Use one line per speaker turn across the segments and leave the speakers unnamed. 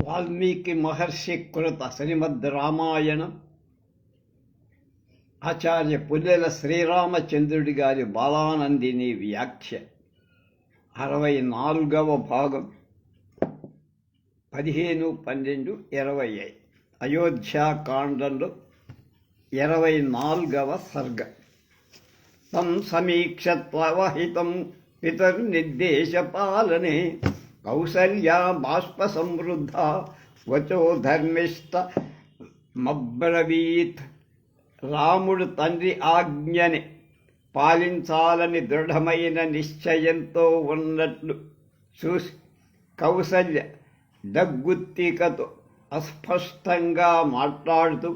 వాల్మీకి మహర్షి కృత శ్రీమద్ రామాయణం ఆచార్య పుల్లెల శ్రీరామచంద్రుడి గారి బాలానందిని వ్యాఖ్య 64వ భాగం 15-12-25 అయోధ్యాకాండంలో 24వ సర్గ. తం సమీక్షత్వహితం పితర్నిర్దేశపాలనే కౌసల్యా బాష్ప సమృద్ధ వచో ధర్మిష్ట మబ్రవీత్. రాముడు తండ్రి ఆజ్ఞని పాలించాలని దృఢమైన నిశ్చయంతో ఉన్నట్లు చూసి కౌసల్య దగ్గుత్తికతో అస్పష్టంగా మాట్లాడుతూ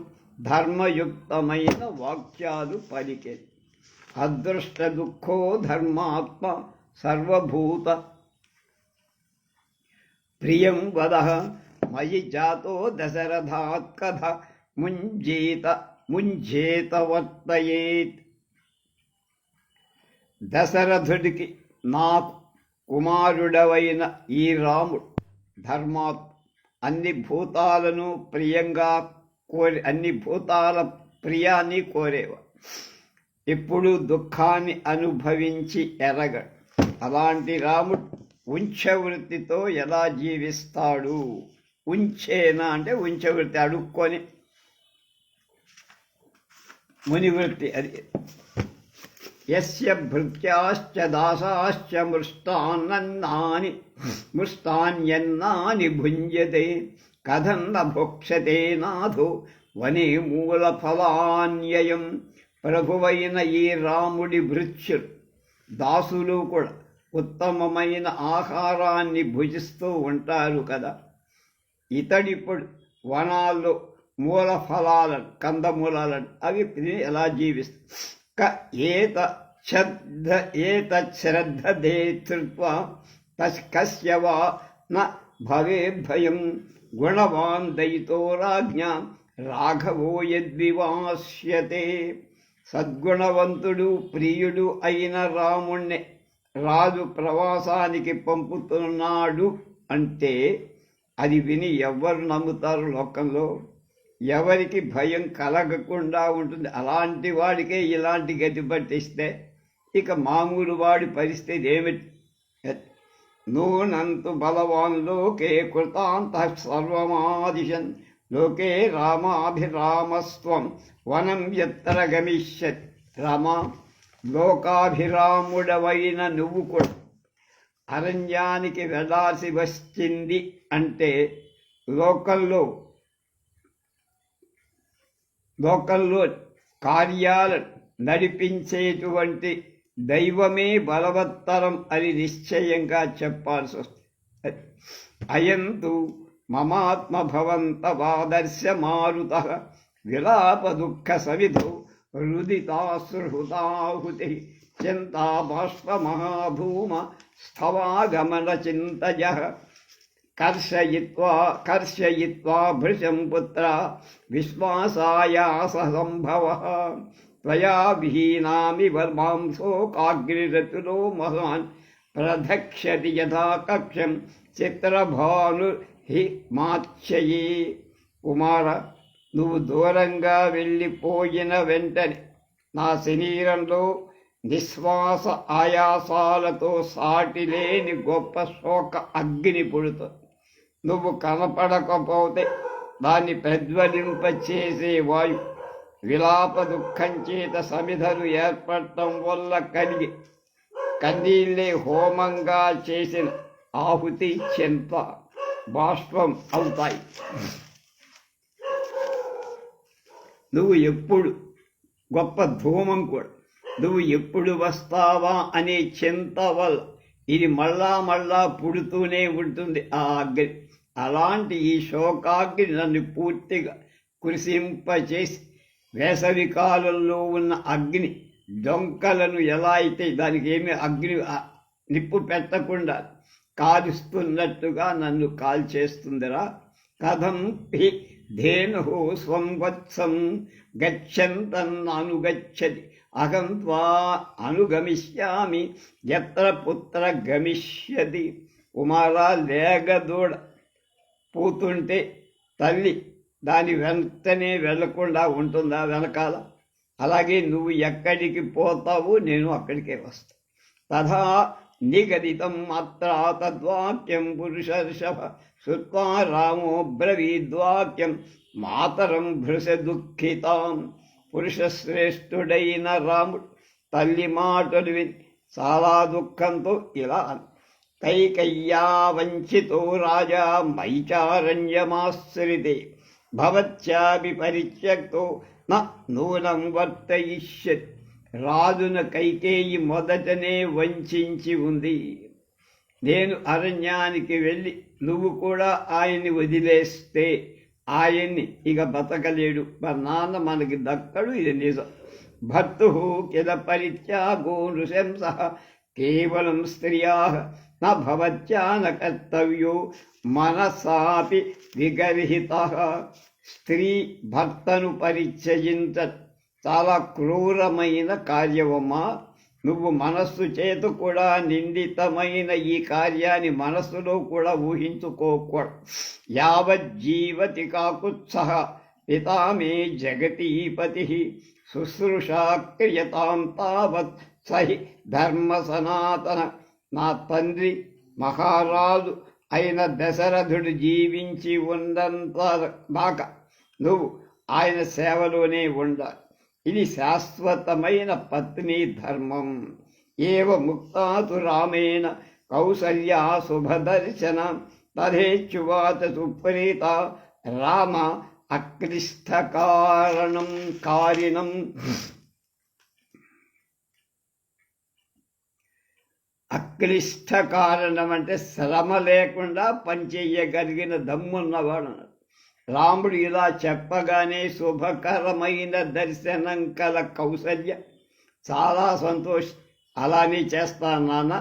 ధర్మయుక్తమైన వాక్యాలు పలికే. అదృష్ట దుఃఖో ధర్మాత్మ సర్వభూత ప్రియం వద మయి జాతో దశరథాత్ కథ ముంజేత దశరథుడికి నాకు కుమారుడవైన ఈ రాముడు ధర్మాత్ అన్ని భూతాలను ప్రియంగా అన్ని భూతాల ప్రియాన్ని కోరేవా. ఇప్పుడు దుఃఖాన్ని అనుభవించి ఎరగడు. అలాంటి రాముడు ఉంచవృత్తితో ఎలా జీవిస్తాడు? ఉంచేనా అంటే ఉంచవృత్తి, అడుక్కొని మునివృత్తి. అది యస్య భృత్యాశ్చ దాసాశ్చ మృష్టాన్యన్నాని భుంజతే కథం న భోక్షతే నాథో వనే మూలఫలాన్యయం. ప్రభువైన ఈ రాముడి భృత్యులు దాసులు కూడా ఉత్తమమైన ఆహారాన్ని భుజిస్తూ ఉంటారు కదా. ఇతడిప్పుడు వనాల్లో మూల ఫలాలను, కందమూలాలను అవి ఎలా జీవిస్తాయి? ఏతశ్రద్ధదే ధృత్వా కస్య వా న భవేద్భయం గుణవాన్ దయితో రాజ్ఞా రాఘవో యద్వివాస్యతే. సద్గుణవంతుడు ప్రియుడు అయిన రాముణ్ణి రాజు ప్రవాసానికి పంపుతున్నాడు అంటే అది విని ఎవ్వరు నమ్ముతారు లోకంలో? ఎవరికి భయం కలగకుండా ఉంటుంది? అలాంటి వాడికే ఇలాంటి గతి పట్టిస్తే ఇక మామూలు వాడి పరిస్థితి ఏమిటి? నూనంతు బలవాన్ లోకే కృతాంత సర్వమాదిశన్ లోకే రామాభిరామస్వం వనం ఎత్తర గమిష్యతి. రామా, లోకాభిరాముడవైన నువ్వు కూడా అరణ్యానికి వెళ్ళాల్సి వచ్చింది అంటే లోకల్లో కార్యాలను నడిపించేటువంటి దైవమే బలవత్తరం అని నిశ్చయంగా చెప్పాల్సి వస్తుంది. అయంతు మమాత్మ భవంతవాదర్శ మారుత విలాప దుఃఖ సవిధౌ రుదితాశ్రుహుతాహుతి చింతా బాష్ప మహాభూమ స్థవాగమన చింతయ. కర్షయిత్వా భృశం పుత్ర విశ్వాసాయాస సంభవ. త్వయా విహీనామివ మాంసోకాగ్నిరతులో మహాన్ ప్రదక్షతి యథా కక్షం చిత్రభాను హి మాచ్యయే. కుమార, నువ్వు దూరంగా వెళ్ళిపోయిన వెంటనే నా శరీరంలో నిశ్వాస ఆయాసాలతో సాటిలేని గొప్ప శోక అగ్ని పుడుతుంది. నువ్వు కనపడకపోతే దాన్ని ప్రజ్వలింపచేసే వాయు విలాప దుఃఖం చేత సమిధలు ఏర్పడటం వల్ల కలిగి కన్నీళ్ళే హోమంగా చేసిన ఆహుతి చెంత బాష్పం అవుతాయి. నువ్వు ఎప్పుడు గొప్ప ధూమం కూడా, నువ్వు ఎప్పుడు వస్తావా అనే చింత వల్ల ఇది మళ్ళా పుడుతూనే ఉంటుంది ఆ అగ్ని. అలాంటి ఈ శోకాగ్ని నన్ను పూర్తిగా కురిసింపచేసి వేసవి కాలంలో ఉన్న అగ్ని డొంకలను ఎలా అయితే దానికి ఏమీ అగ్ని నిప్పు పెట్టకుండా కాలుస్తున్నట్టుగా నన్ను కాల్చేస్తుందిరా. కథం హి ధేను స్వం వత్సం గచ్చంతన్ననుగచ్చతి అహం త్వా అనుగమిష్యామి ఎత్ర పుత్ర గమిష్యతి. కుమారా, లేగదూడ పోతుంటే తల్లి దాని వెంటనే వెళ్లకుండా ఉంటుందా వెనకాల? అలాగే నువ్వు ఎక్కడికి పోతావు, నేను అక్కడికే వస్తా. తథా నిగదితం మాత్రా తద్వాక్యం పురుషర్షభ శ్రుత్వా రామో బ్రవీద్వాక్యం మాతరం భృశ దుఃఖితాం. పురుషశ్రేష్ఠుడైన రాముడు తల్లి మాటలు విని చాలా దుఃఖంతో ఇలా కైకయ్యా వంచితో రాజా మైచారణ్యమాశ్రితే భవత్యాపి పరిత్యక్తో నూనం వర్తయిష్యతి. రాజున కైకేయి మొదటనే వంచి ఉంది. నేను అరణ్యానికి వెళ్ళి నువ్వు కూడా ఆయన్ని వదిలేస్తే ఆయన్ని ఇక బతకలేడు, మా నాన్న మనకి దక్కడు, ఇది నిజం. భర్తు కిల పరిత్యాగో నృశంస కేవలం స్త్రియా నవత్యాన కర్తవ్యో మనసాపి విగర్హిత. స్త్రీ భర్తను పరిత్యజించ చాలా క్రూరమైన కార్యమమ్మా. నువ్వు మనస్సు చేత కూడా నిందితమైన ఈ కార్యాన్ని మనస్సులో కూడా ఊహించుకోకూడదు. యావజ్జీవతి కాకుత్సహ పితా మే జగతీపతి శుశ్రూషా క్రియతాం తావత్ సహి ధర్మ సనాతన. నా తండ్రి మహారాజు అయిన దశరథుడు జీవించి ఉన్నంత దాకా నువ్వు ఆయన సేవలోనే ఉండాలి. ఇది శాశ్వతమైన పత్ని ధర్మం. ఏవ ముక్తాతు రామేణ కౌసల్యా శుభదర్శన తథేచ్చువాత సుప్రీత రామ అక్లిష్టకారణం కారిణం. అక్లిష్ట కారణం అంటే శ్రమ లేకుండా పనిచేయగలిగిన దమ్మున్నవాడు. రాముడు ఇలా చెప్పగానే శుభకరమైన దర్శనం కల కౌసల్య చాలా సంతోషం. అలానే చేస్తాను నాన్న.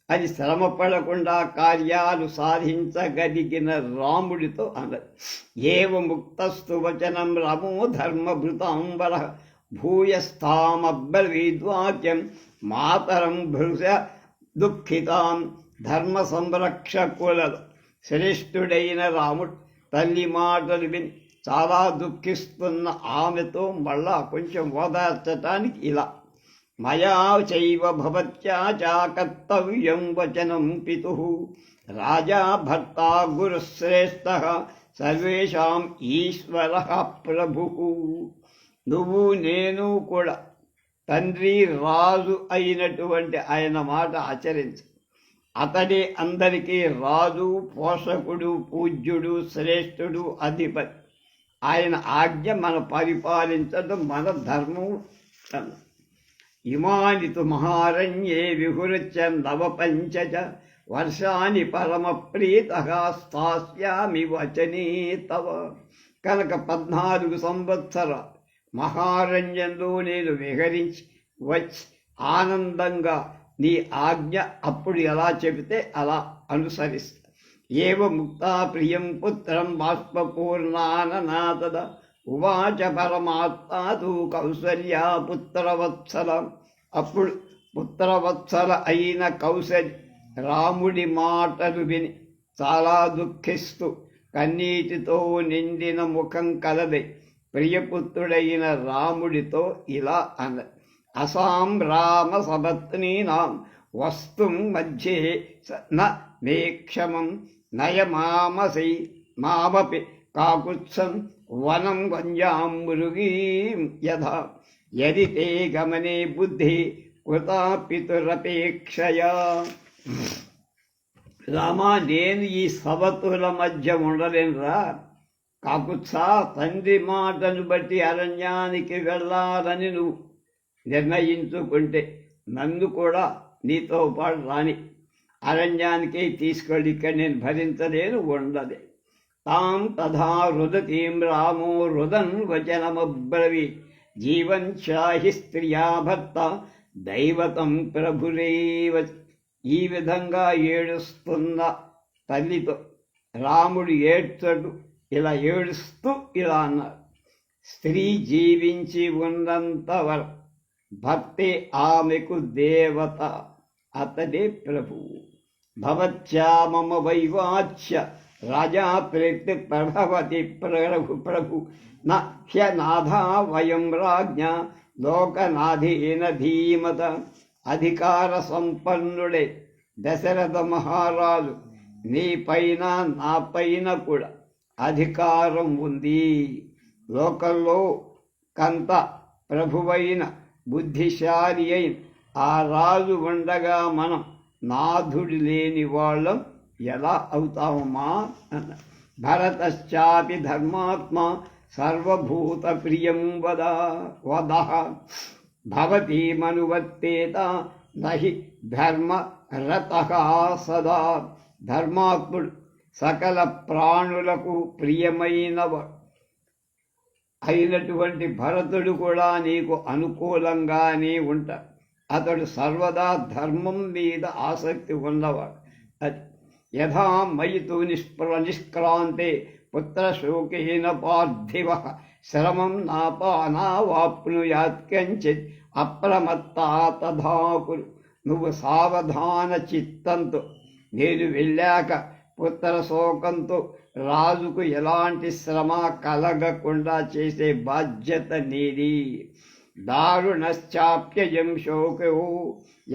అది శ్రమ పడకుండా కార్యాలు సాధించగలిగిన రాముడితో అన్నది. ఏవ ముక్తస్తు వచనం రామో ధర్మభృతాంబర భూయస్థామబ్రవీద్వాక్యం మాతరం భృశ దుఃఖితాం. ధర్మ సంరక్షకులలో శ్రేష్ఠుడైన రాముడు తల్లి మాటలు విని చాలా దుఃఖిస్తున్న ఆమెతో మళ్ళా కొంచెం ఓదార్చటానికి ఇలా మయా చైవ భవత్యా చ కర్తవ్యం వచనం పితుః రాజా భర్త గురుశ్రేష్ఠ సర్వేషాం ఈశ్వరః ప్రభుః. నువ్వు నేను కూడా తండ్రి రాజు అయినటువంటి ఆయన మాట ఆచరించు. అతడే అందరికీ రాజు, పోషకుడు, పూజ్యుడు, శ్రేష్ఠుడు, అధిపతి. ఆయన ఆజ్ఞ మన పరిపాలించడం మన ధర్మం. ఇమాని తు మహారణ్యే విహురుచ్య నవపంచ వర్షాన్ని పరమప్రీతః స్థాస్యామి వచనే తవ. కనుక 14 సంవత్సరాలు మహారణ్యంలో నేను విహరించి వచ్చి ఆనందంగా నీ ఆజ్ఞ అప్పుడు ఎలా చెబితే అలా అనుసరిస్తా. ఏవ ముక్తా ప్రియం పుత్రం బాష్పూర్ణాననాథద ఉవాచ పరమాత్మాతు కౌసల్యా పుత్రవత్సలం. అప్పుడు పుత్రవత్సల అయిన కౌసల్య రాముడి మాటలు విని చాలా దుఃఖిస్తూ కన్నీటితో నిండిన ముఖం కలదై ప్రియపుత్రుడైన రాముడితో ఇలా అన్నది. అసాం రామ సపత్నీనాం వస్తుం మధ్యే న మే క్షమం నయమామసై మామపి కాకుత్సం వనం వంజాం మృగీం యథా యది తే గమనే బుద్ధి కృతా పితురపేక్షయా. రామా, నేను ఈ సవతుల మధ్య ఉండలేనురా. కాకుత్సా, తండ్రి మాటను బట్టి అరణ్యానికి వెళ్ళాలని నువ్వు నిర్ణయించుకుంటే నన్ను కూడా నీతో పాటు రాని. అరణ్యానికి తీసుకెళ్ళి ఇక్కడ నేను భరించలేను, ఉండలే. తాం తథా రుదతీం రామో రుదన్ వచనమబ్రవీ జీవంచాహి స్త్రియా భర్త దైవతం ప్రభురేవ. ఈ విధంగా ఏడుస్తున్న తల్లితో రాముడు ఏడ్చడు. ఇలా ఏడుస్తూ ఇలా అన్నారు. స్త్రీ జీవించి ఉన్నంత వరకు భర్తే ఆమెకు దేవత, అతడే ప్రభువు. భవత్యా మమ వైవాచ్య రాజా ప్రేత్తి ప్రభవతి ప్రభు హ్యనాథా వయం రాజ్ఞ లోకనాథేన ధీమత. అధికార సంపన్నుడే దశరథ మహారాజు, నీ పైన నా పైన కూడా అధికారం ఉంది. లోకంలో కంత ప్రభువైన బుద్ధిశాలి అయిన ఆ రాజు ఉండగా మనం నాథుడు లేని వాళ్ళం ఎలా అవుతామమ్మా అన్న. భరతశ్చాపి ధర్మాత్మ సర్వభూత ప్రియం వద భవతీమనువర్తేత నహి ధర్మ రతః సదా. ధర్మాత్ముడు సకల ప్రాణులకు ప్రియమైనవాడు అయినటువంటి భరతుడు కూడా నీకు అనుకూలంగానే ఉంటాడు. అతడు సర్వదా ధర్మం మీద ఆసక్తి ఉన్నవాడు. అది యథా మయితు నిష్క్రాంతే పుత్రశోకేన పార్థివ శ్రమం నాపానావాప్నుయాత్ కంచిత్ అప్రమత్తా తథా కురు. నువ్వు సావధాన చిత్తంతో నేను వెళ్ళాక పుత్ర శోకంతో రాజుకు ఎలాంటి శ్రమ కలగకుండా చేసే బాధ్యత నీది. దారుణశ్చాప్యయం శోకో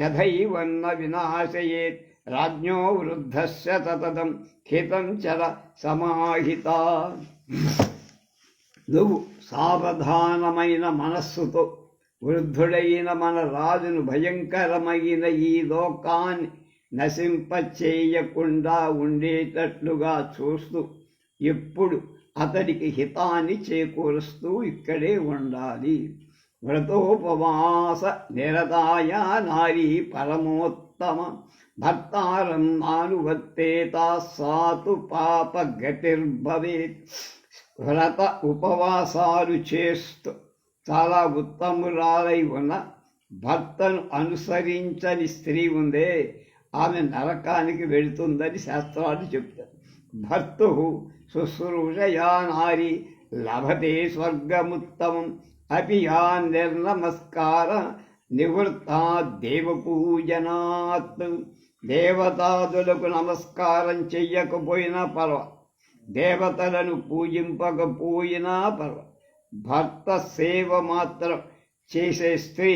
యథైవన్న వినాశయేత్ రాజ్ఞో వృద్ధస్య తతదం హితం చర సమాహిత. నువ్వు సావధానమైన మనస్సుతో వృద్ధుడైన మన రాజును భయంకరమైన ఈ లోకాన్ని నశింపచేయకుండా ఉండేటట్లుగా చూస్తూ ఎప్పుడు అతడికి హితాన్ని చేకూరుస్తూ ఇక్కడే ఉండాలి. వ్రతోపవాస నిరతాయ నారీ పరమోత్తమ భర్తారం నానువర్తేత సాతు పాప గతిర్భవేత్. వ్రత ఉపవాసాలు చేస్తూ చాలా ఉత్తమురాలై ఉన్న భర్తను అనుసరించని స్త్రీ ఉందే, ఆమె నరకానికి వెళుతుందని శాస్త్రాలు చెప్తారు. భర్తు శుశ్రూషయా నారీ లభతే స్వర్గముత్తమం అపి యా నిర్నమస్కార నివృత్తా దేవపూజనాత్. దేవతాదులకు నమస్కారం చెయ్యకపోయినా పర్వ, దేవతలను పూజింపకపోయినా పర్వ, భర్త సేవ మాత్రం చేసే స్త్రీ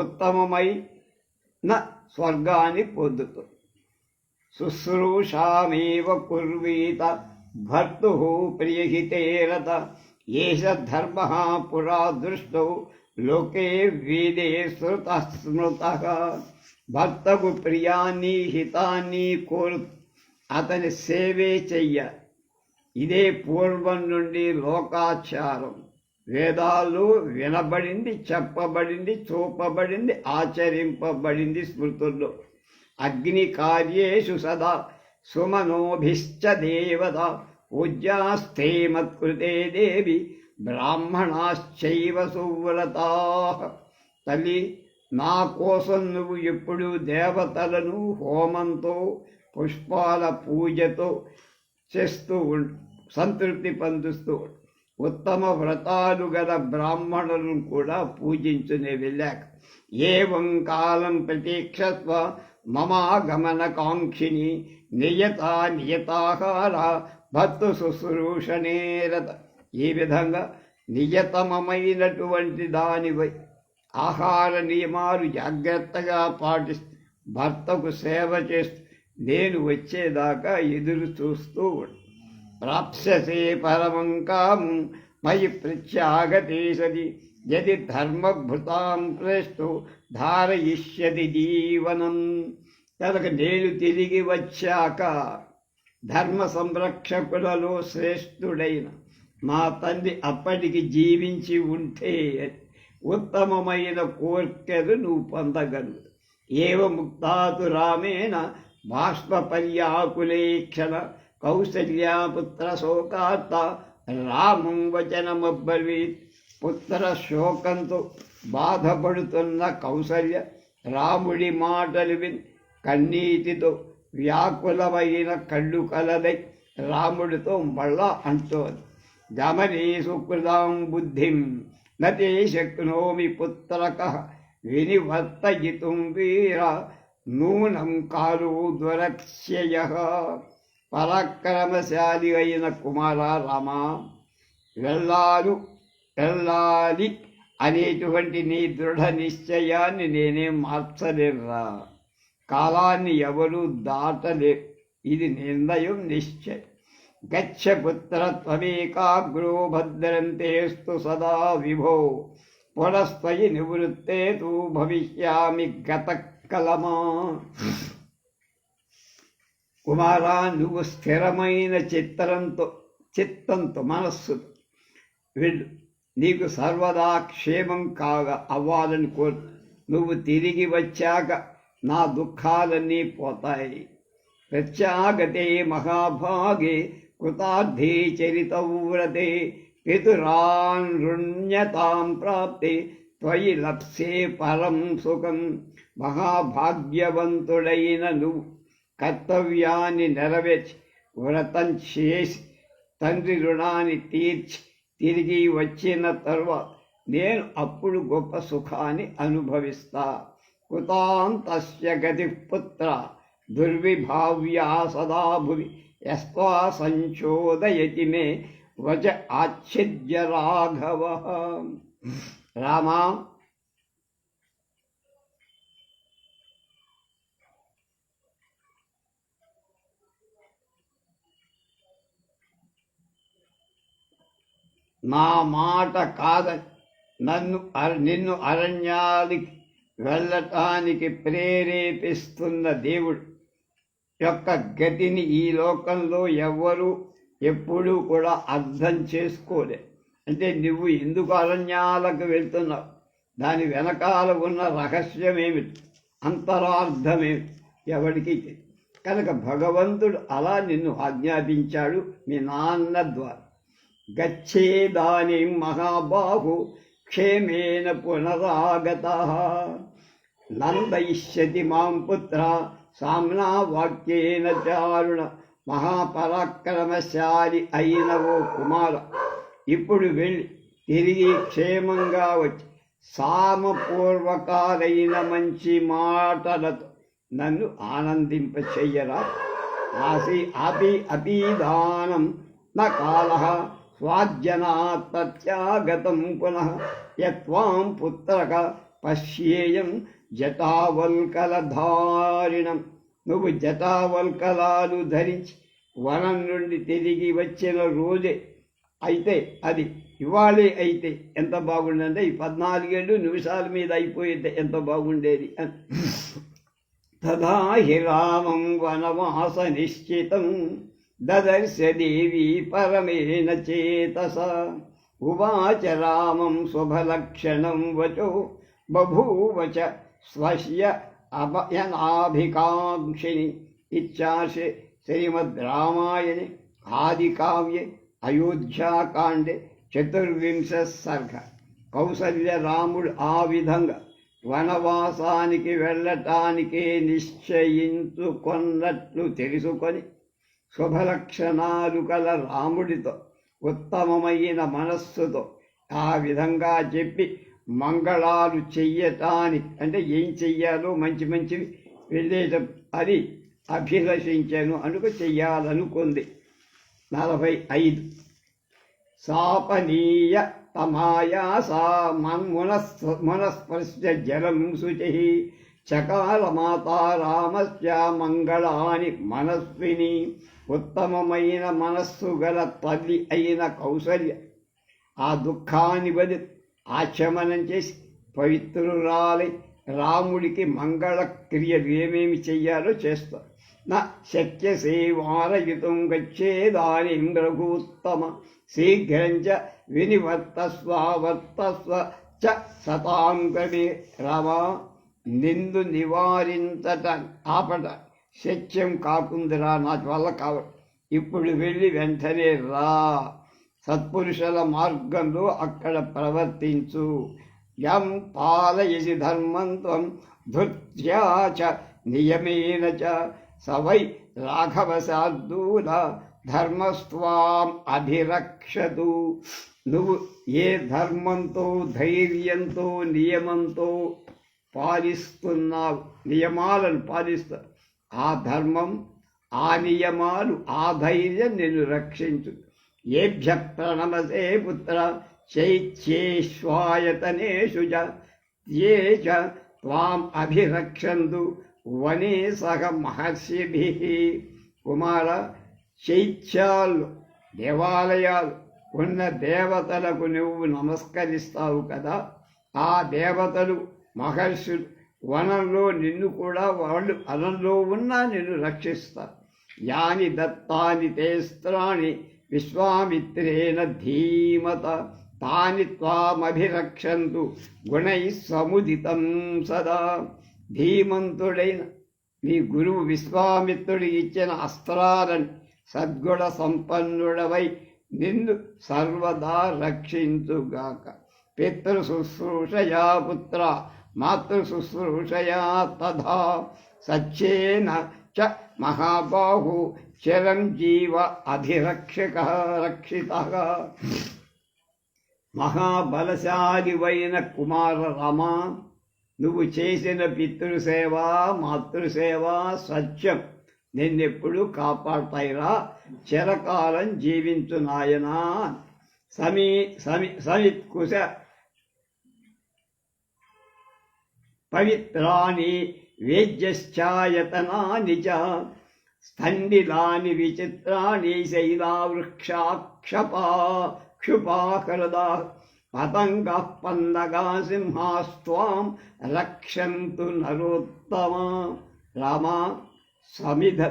ఉత్తమమైన స్వర్గాన్ని పొందుతుంది. శుశ్రూషామేవ కుర్వీత భర్తు ప్రియహితేరత ఏష ధర్మ పురా దృష్టో లోకే వేదే శృతః స్మృతః. భర్తకు ప్రియాన్ని హితాన్ని కోరు అతని సేవే చెయ్యాలి. ఇదే పూర్వం నుండి లోకాచారం. వేదాల్లో వినబడింది, చెప్పబడింది, చూపబడింది, ఆచరింపబడింది స్మృతుల్లో. అగ్ని కార్యేషు సదా సుమనోభిశ్చ దేవత పూజ్యాస్తే మత్కృతే దేవి బ్రాహ్మణాశ్చైవ సువ్రతాః. తల్లి, నా కోసం నువ్వు ఎప్పుడు దేవతలను హోమంతో పుష్పాల పూజతో చేస్తూ సంతృప్తి పొందుతూ ఉత్తమ వ్రతాలు గల బ్రాహ్మణులను కూడా పూజించునే వెళ్ళాక ఏవం కాలం ప్రతీక్షస్వ మమాగమన కాంక్షిణి నియతాహార భర్తు శుశ్రూషణేరత. ఈ విధంగా నియతమైనటువంటి దానివై ఆహార నియమాలు జాగ్రత్తగా పాటిస్తూ భర్తకు సేవ చేస్తూ నేను వచ్చేదాకా ఎదురు చూస్తూ ప్రాప్స్యసే పరమం కామం మయి ప్రత్యాగతే సది యది ధర్మభృతాం ప్రేష్ఠో ధారయిష్యతి జీవనం. కనుక నేను తిరిగి వచ్చాక ధర్మ సంరక్షకులలో శ్రేష్ఠుడైన మా తండ్రి అప్పటికి జీవించి ఉంటే ఉత్తమమైన కోర్కెలు నువ్వు పొందగలవు. ఏవ ముక్తాతు రామేణ బాష్పర్యాకులేక్షణ కౌసల్యాపుత్ర శోకార్త రామం వచనమబ్రవీత్. పుత్ర శోకంతో బాధపడుతున్న కౌసల్య రాముడి మాటలు విని కన్నీటితో వ్యాకులమైన కళ్ళు కలదై రాముడితో మళ్ళా అంటోంది, గమనే సుకృతాం బుద్ధిం నతే శక్నోమి పుత్రకః వినివర్తయితుం వీర నూనం కాలో దురక్ష్యయః. పరాక్రమశాలి అయిన కుమార రామ, వెళ్ళాలి అనేటువంటి నీ దృఢ నిశ్చయాన్ని నేనేం మార్చలేనురా. కాలాన్ని ఎవరూ దాటలేరు. ఇది నిర్ణయం, నిశ్చయం. గచ్చ పుత్ర త్వమేకాగ్రో భద్రంతేస్తు సదా విభో, పునస్త్వయి నివృత్తే తు భవిష్యామి గతకలమా. కుమారా, నువ్వు స్థిరమైన చిత్తంతో మనస్సుతో వెళ్ళు. నీకు సర్వదా క్షేమం అవ్వాలని కోరు. నువ్వు తిరిగి వచ్చాక నా దుఃఖాలన్నీ పోతాయి. ప్రత్యాగతే మహాభాగే కృతార్థే చరితవ్రతే, పితురాన్రుణ్యతాం ప్రాప్తే త్వయి లప్సే పరం సుఖం. మహాభాగ్యవంతుడైన నువ్వు కర్తవ్యాన్ని నెరవేర్చి వ్రతం చేసి తండ్రి రుణాన్ని తీర్చి తిరిగి వచ్చిన తరువాత నేను అప్పుడు గొప్ప సుఖాన్ని అనుభవిస్తా. కృతాంతస్య గతి పుత్ర దుర్విభావ్యా సదా భువి, యస్త్వా సంచోదయతి మే వచ ఆచ్ఛిద్య రాఘవ. రామా, నా మాట కాదని నిన్ను అరణ్యానికి వెళ్ళటానికి ప్రేరేపిస్తున్న దేవుడు యొక్క గతిని ఈ లోకంలో ఎవ్వరూ ఎప్పుడూ కూడా అర్థం చేసుకోలే. అంటే నువ్వు ఎందుకు అరణ్యాలకు వెళ్తున్నావు, దాని వెనకాల ఉన్న రహస్యమేమిటి, అంతరార్థమేమిటి ఎవరికి కనుక భగవంతుడు అలా నిన్ను ఆజ్ఞాపించాడు మీ నాన్న ద్వారా. గచ్చేదానీం మహాబాహు క్షేమేన పునరాగతః, నందయిష్యతి మాం పుత్ర సామ్నా వాక్యేన చారుణ. మహాపరాక్రమశాలి అయిన ఓ కుమార, ఇప్పుడు వెళ్ళి తిరిగి క్షేమంగా వచ్చి సామపూర్వకాలైన మంచి మాటలతో నన్ను ఆనందింపచెయ్యరా. అపీదానం న కాలః స్వాజ్జనాత్ ప్రత్యాగతం పునః, యత్వాం పుత్రక పశ్యేయం జటావల్కలధారిణం. నువ్వు జటావల్కలాలు ధరించి వనం నుండి తిరిగి వచ్చిన రోజే అయితే, అది ఇవాళే అయితే ఎంత బాగుండంటే ఈ 14 నిమిషాల మీద అయిపోయితే ఎంత బాగుండేది అని. తదా హి రామం వనవాస నిశ్చితం దదర్శ దేవీ పరమేణ చేతస. ఉవాచ రామం శుభలక్షణం వచో బభూవచ స్వస్య అభయనాభికాంక్షిణి. ఇత్యార్షే శ్రీమద్ రామాయణే ఆదికావ్యే అయోధ్యాకాండే 14వ సర్గ. కౌసల్య రాముడు ఆ విధంగా వనవాసానికి వెళ్ళటానికే నిశ్చయించుకొన్నట్లు తెలుసుకొని శుభలక్షణాలు కల రాముడితో ఉత్తమమైన మనస్సుతో ఆ విధంగా చెప్పి మంగళాలు చెయ్యటానికి, అంటే ఏం చెయ్యాలో మంచి మంచివి వెళ్ళేట అది అభిలషించాను అనుకు చెయ్యాలనుకుంది. 45 సాపనీయ తమాయాసా మునస్పృశ్య జలం శుచి చకాల మాతా రామస్య మంగళాని మనస్విని. ఉత్తమమైన మనస్సు గల తల్లి అయిన కౌసల్య ఆ దుఃఖాన్ని బది ఆచమనం చేసి పవిత్రురాలై రాముడికి మంగళ క్రియలు ఏమేమి చెయ్యాలో చేస్తారు. నా శక్యసే వారయుతం గచ్చేదానీం రఘూత్తమ శీఘ్రం చ వినివర్తస్వ చ సతాంగమే. రామా, నిందు నివారించట ఆపట శక్యం కాకుందిరా, నా వల్ల కావడం. ఇప్పుడు వెళ్ళి వెంటనే రా, సత్పురుషుల మార్గంలో అక్కడ ప్రవర్తించు. యం పాలయసి ధర్మంత్వం ధృత్యా చ నియమేన చ సవై రాఘవ శార్దూల ధర్మస్వాం అభిరక్షతు. నువ్వు ఏ ధర్మంతో ధైర్యంతో నియమంతో పాలిస్తున్నావు, నియమాలను పాలిస్తావు, ఆ ధర్మం ఆ నియమాలు ఆ ధైర్యం నిన్ను రక్షించు. ఏభ్య ప్రణమసే పుత్ర చైత్యేష్వాయతనేషు ఏ చ త్వాం అభిరక్షంతు వనే సహ మహర్షిభిః. కుమార, చైత్యాలు దేవాలయాలు ఉన్న దేవతలకు నువ్వు నమస్కరిస్తావు కదా, ఆ దేవతలు మహర్షులు వనంలో నిన్ను కూడా వాళ్ళు వనంలో ఉన్నా నిన్ను రక్షిస్తారు. యాని దత్తాని తేస్త్రాణి విశ్వామిత్రేణ ధీమత తాని త్వామభిరక్షంతు గుణై సముదితం సదా. ధీమంతుడైన నీ గురువు విశ్వామిత్రుడు ఇచ్చిన అస్త్రాలను సద్గుణ సంపన్నుడవై నిన్ను సర్వదా రక్షించుగాక. పితృ శుశ్రూషయా పుత్ర మాతృ శుశ్రూషయా తథా సచ్చేన చ మహాబాహు చిరంజీవ అధిరక్షక రక్షితః. మహాబలశాలివైన కుమార రామ, నువ్వు చేసిన పితృసేవ మాతృసేవ సత్యం నిన్నెప్పుడు కాపాడతాయిరా. చిరకాలం జీవించు నాయనా. సమిత్కుశ పవిత్రాని వేద్యశ్చాయతనాని చ స్థండిలాని విచిత్రాణి శైలావృక్షాక్షపా క్షుపాకరదా పతంగా పందగా సింహాస్త్వాం రక్షంతు నరోత్తమా. రామా, సమిధ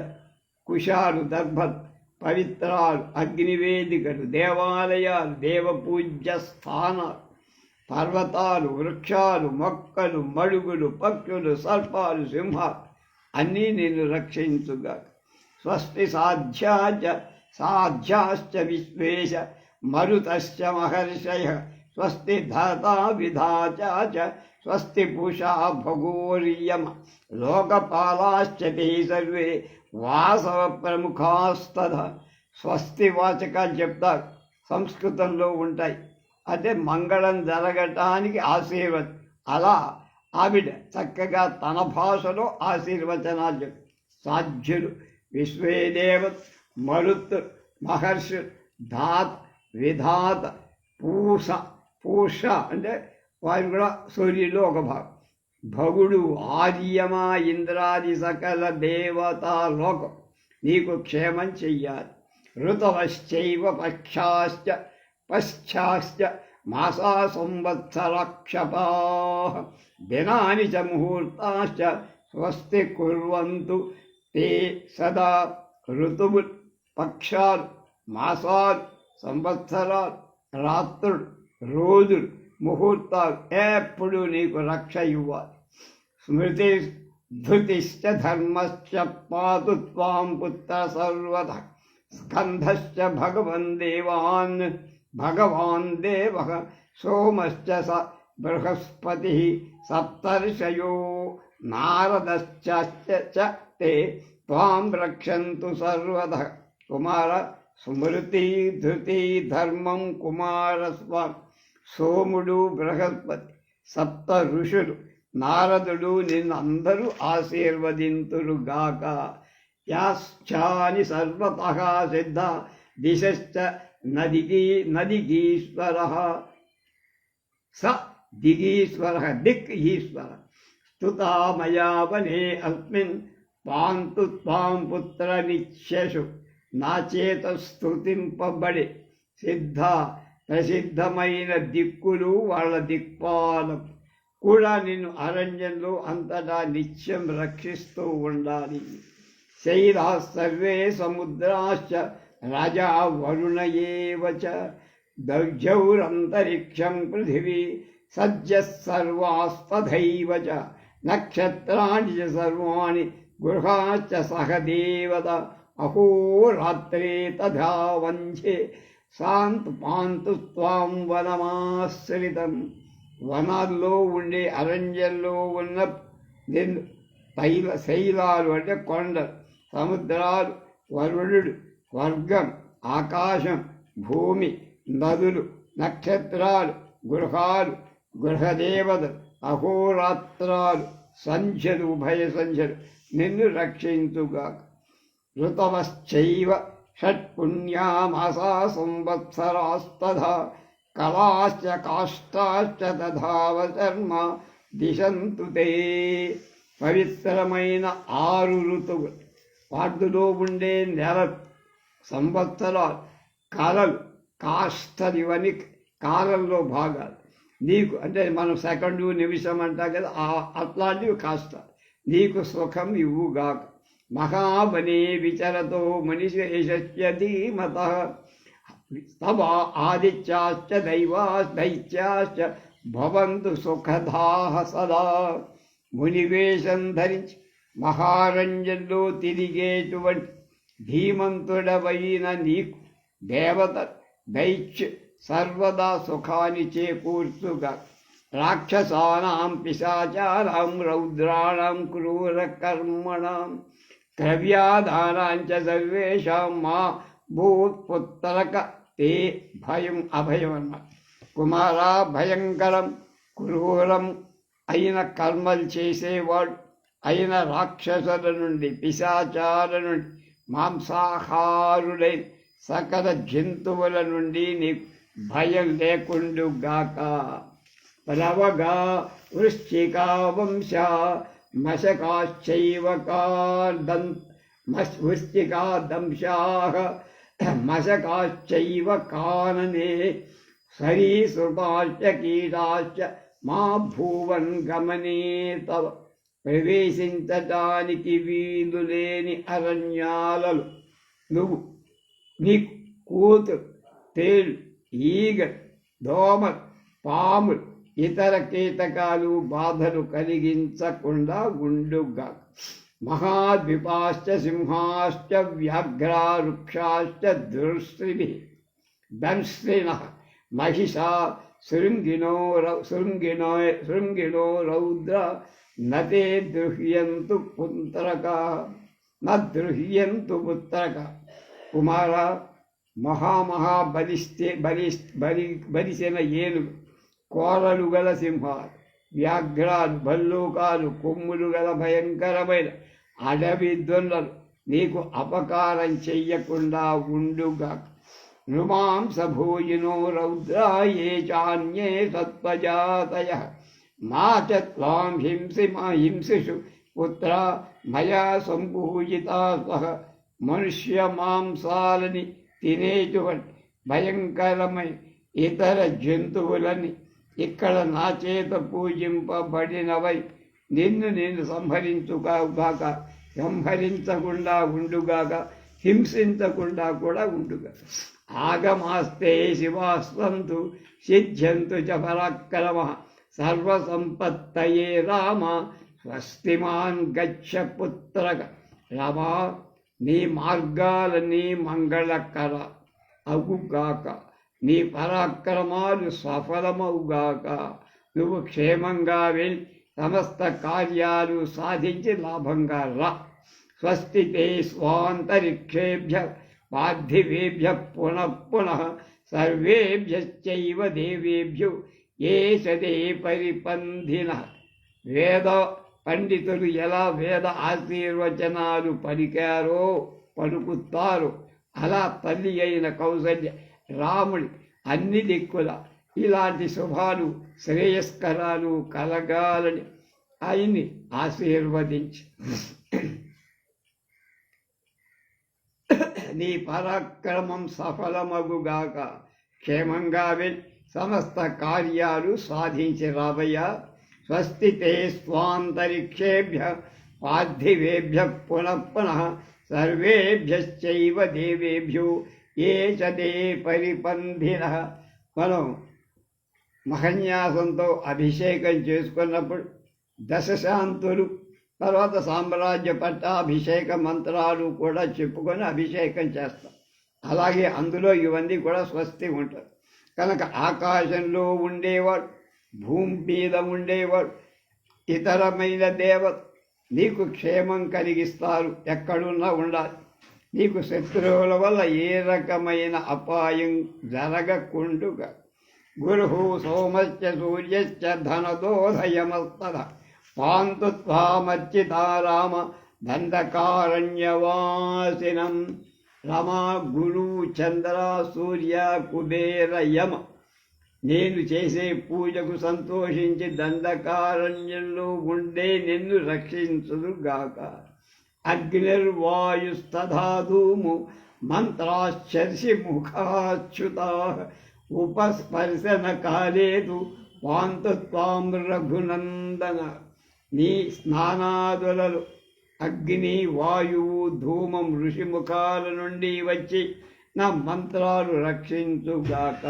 కుశాలు దర్భ పవిత్రాలు అగ్నివేదికలు దేవాలయాలు దేవపూజ్య స్థానాలు పర్వతాలు వృక్షాలు మొక్కలు మడుగులు పక్షులు సర్పాలు సింహాలు అన్నీ నిన్ను రక్షించుగాక. స్వస్తి సాధ్యాశ్చ విశ్వేశ మరుతశ్చ మహర్షయ స్వస్తి ధాతా విధాచా చ స్వస్తి పూషా భగోర్యమ లోకపాలాశ్చ తే సర్వే వాసవ ప్రముఖాస్తథ. స్వస్తి వాచకాలు చెప్తారు, సంస్కృతంలో ఉంటాయి. అంటే మంగళం జరగటానికి ఆశీర్వచనం. అలా ఆవిడ చక్కగా తన భాషలో ఆశీర్వచనాలు చెప్తారు. సాధ్యులు విశ్వేదేవ మరుత్ మహర్షి ధాత విధాత పూష అంటే వారు కూడా సూర్యులో ఒక భాగం. భగుడు ఆర్యమా ఇంద్రాది సకల దేవతా లోకం నీకు క్షేమం చెయ్యాలి. ఋతవశ్చైవ పశ్చాశ్చ మాసా సంవత్సరక్షపా దినాని చ ముహూర్తాశ్చ స్వస్తి కుర్వంతు తే సదా. ఋతువు పక్షాలు మాసాలు సంవత్సరాలు రాత్రులు రోజులు ముహూర్తాలు ఎప్పుడు నీకు రక్ష ఇవ్వాలి. స్మృతి ధృతిశ్చ ధర్మశ్చ పాతు త్వాం పుత్ర సర్వదా. స్కంధశ్చ భగవాన్ దేవ సోమశ్చ స బృహస్పతి సప్తర్షయో నారదశ్చ తే త్వాం రక్షంతు సర్వదా. కుమార, స్మృతి ధృతి ధర్మం కుమారస్వామి సోముడు బృహస్పతి సప్త ఋషులు నారదుడు నిన్నందరూ ఆశీర్వదింతురుగాక. యాశ్చాని సర్వతః సిద్ధ దిశశ్చ నదిగీశ్వర స దిగీశ్వర దిక్ ఈశ్వర స్తుతా మయా వనే అస్మిన్ పాంతు త్వాం పుత్ర నిత్యషు. నా చేత స్తుతింపబడి ప్రసిద్ధమైన దిక్కులు వాళ్ళ దిక్పాలం కూడా నిన్ను అరణ్యంలో అంతటా నిత్యం రక్షిస్తూ ఉండాలి. శైలా సర్వే సముద్రాశ్చ రాజా వరుణ ఏవ చ దౌర్జౌరంతరిక్షం పృథివీ సజ్జ సర్వాస్తథైవ చ నక్షత్రాణి చ సర్వాణి గృహాశ్చ సహ దేవత అహోరాత్రే తథా వంచే శాంతు పాంతు త్వాం వనమాశ్రితం. వనాల్లో ఉండే అరణ్యంలో ఉన్న శైలాలు అంటే కొండలు, సముద్రాలు, వరుణుడు, స్వర్గం, ఆకాశం, భూమి, నదులు, నక్షత్రాలు, గృహాలు, గృహదేవతలు, అహోరాత్రాలు, సంధ్యలు, ఉభయ సంధ్యలు నిన్ను రక్షించుగాక. ఋతవశ్చైవ షట్పుణ్యామాసా సంవత్సరాస్తథా కళాశ్చ కాష్టాశ్చ తథావచర్మ దిశంతు తే. పవిత్రమైన 6 ఋతువులు, వాటిలో ఉండే నెలలు, సంవత్సరాలు, కళలు, కాష్టలు, కాలంలో భాగాలు నీకు, అంటే మనం సెకండు నిమిషం అంటాం కదా, అట్లాంటివి కాస్త నీకు సుఖం ఇవ్వుగాక. మహాబలే విచరతో మనిషేషస్య ధీమత తవ ఆదిత్యాశ్చ దైత్యాశ్చ భవంతు సుఖదాః సదా. మునివేషం ధరించి మహారంజంలో తిరిగేటువంటి ధీమంతుడవైన నీకు దేవత దైత్య సర్వదా సుఖాన్ని చేకూర్చుగా. రాక్షసానాం పిశాచానాం రౌద్రాణం క్రూర కర్మణాం ద్రవ్యాధానాంచ సర్వేషాం మా భూత్పుత్రక తే భయం అభయం అన్నమాట. కుమారా, భయంకరం క్రూరం అయిన కర్మలు చేసేవాడు అయిన రాక్షసుల నుండి, పిశాచాల నుండి, మాంసాహారుడైన సకల జంతువుల నుండి నీకు భయం లేకుండుగాక. ప్లవగా వృశ్చికా వంశ మశకాశ్చైవ వృశ్చికా దంశాః మశకాశ్చైవ కాననే సరీసృపాశ్చ కీటాశ్చ మా భూవన్ గమనే తవ. ప్రవేశించటానికి వీలు లేని అరణ్యాలలో నువ్వు, నీ కూతురు, తేలు, ఈగ, దోమలు, పాములు, ఇతర కీటకాలు బాధలు కలిగించకుండా ఉండుగా. మహాద్వీపాశ్చ సింహాశ్చ వ్యాఘ్రా వృక్షాశ్చ దంశ్రిణః మహిషా శృంగిణో రౌద్ర నతే దృహ్యంతు పుత్రక. కుమార, బలిసిన ఏనుగు, కోరలు గల సింహాలు, వ్యాఘ్రాలు, భల్లూకాలు, కొమ్ములు గల భయంకరమైన అడవి దొన్నలు నీకు అపకారం చెయ్యకుండా ఉండుగా. నృమాంసభూయినో రౌద్రా ఏ చాన్యే సత్వజాతయః మా చ త్వాం హింసిషు పుత్ర మయా సంపూజితా సహ. మనుష్య మాంసాలని తినేటువంటి భయంకరమైన ఇతర జంతువులని ఇక్కడ నా చేత పూజింపబడినవై నిన్ను సంహరించకుండా ఉండుగాక, హింసించకుండా కూడా ఉండుగా. ఆగమాస్తే శివాస్వంతు సిద్ధ్యంతు చ పరాక్రమః సర్వసంపత్తయే రామ స్వస్తిమాన్ గచ్చ పుత్రక. రామా, నీ మార్గాలన్నీ మంగళకర అగుగాక, నీ పరాక్రమాలు సఫలమవుగాక. నువ్వు క్షేమంగా వెళ్ళి సమస్త కార్యాలు సాధించి లాభంగా రా. స్వస్తి తే స్వాంతరిక్షేభ్య పార్థివేభ్య పునః సర్వేభ్యశ్చైవ దేవేభ్యో ఏ సదే పరిపంధినః. వేద పండితులు ఎలా వేద ఆశీర్వచనాలు పలుకుతారో అలా తల్లి అయిన కౌసల్య రాముడి అన్ని దిక్కుల ఇలాంటి శుభాలు శ్రేయస్కరాలు కలగాలని ఆయన్ని ఆశీర్వదించి నీ పరాక్రమం సఫలమగుగాక. క్షేమంగా వెళ్ళి సమస్త కార్యాలు సాధించి రావయ్యా. స్వస్తి తే స్వాంతరిక్షేభ్య పార్థివేభ్య పునః సర్వేభ్యశ్చైవ దేవేభ్యో ఏ చదే పరిపంధినః. మనం మహన్యాసంతో అభిషేకం చేసుకున్నప్పుడు దశశాంతులు, తర్వాత సామ్రాజ్య పట్టాభిషేక మంత్రాలు కూడా చెప్పుకొని అభిషేకం చేస్తాం. అలాగే అందులో ఇవన్నీ కూడా స్వస్తి ఉంటారు కనుక ఆకాశంలో ఉండేవాడు, భూమి మీద ఉండేవాడు, ఇతరమైన దేవత నీకు క్షేమం కలిగిస్తారు. ఎక్కడున్నా ఉండాలి. నీకు శత్రువుల వల్ల ఏ రకమైన అపాయం జరగకుండుగా. గురు సోమశ్చ సూర్యశ్చ ధనదోధయమస్తద పాంతు త్వామర్చితా రామ దండకారణ్యవాసినం రమా గురు చంద్ర సూర్య కుబేర యమ. నేను చేసే పూజకు సంతోషించి దండకారణ్యంలో ఉండే నిన్ను రక్షించుదుగాక. అగ్నిర్వాయుస్తధాధూము మంత్రాశ్చర్షి ముఖాచ్యుత ఉపస్పర్శన కాలేదు వాంతత్వాం రఘునందన. నీ స్నానాదులలో అగ్ని, వాయువు, ధూమం ఋషిముఖాల నుండి వచ్చి నా మంత్రాలు రక్షించుగాక.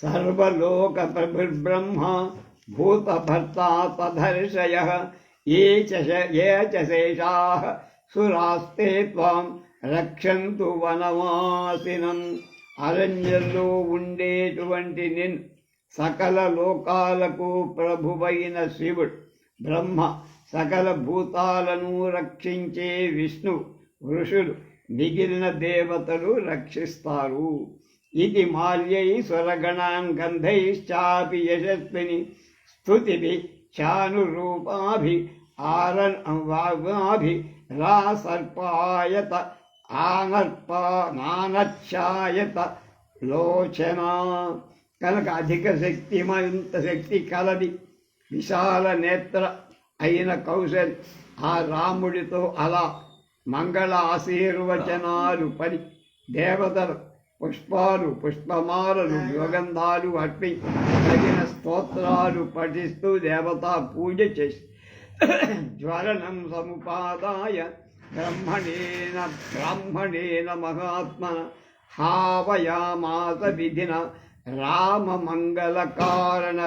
సర్వలోక ప్రభుర్బ్రహ్మ భూతభర్తా తదర్షయః ఏ చ శేషాః సురాస్తే త్వాం రక్షంతు వనవాసినం. అరణ్యంలో ఉండేటువంటి నిన్ను సకల లోకాలకు ప్రభువైన శివుడు బ్రహ్మ, సకల భూతాలను రక్షించే విష్ణు, ఋషులు, మిగిలిన దేవతలు రక్షిస్తారు. ఇది మాల్యై స్వరగణాన్ గంధైశ్చాపి యశస్విని స్తుతిభి చానురూపాభి ఆరభి రా సర్పాయత నానచ్చాయత లోచన. కనుక అధిక శక్తిమంత శక్తి కలది విశాల నేత్ర అయిన కౌశలి ఆ రాముడితో అలా మంగళ ఆశీర్వచనాలు పడి దేవతలు పుష్పాలు, పుష్పమాలలు, యుగంధాలు అర్పి తగిన స్తోత్రాలు పఠిస్తూ దేవతా పూజ చేసి జ్వలనం సముపాదాయ బ్రాహ్మణేన మహాత్మన హావయామాస విధిన రామమంగళ కారణ.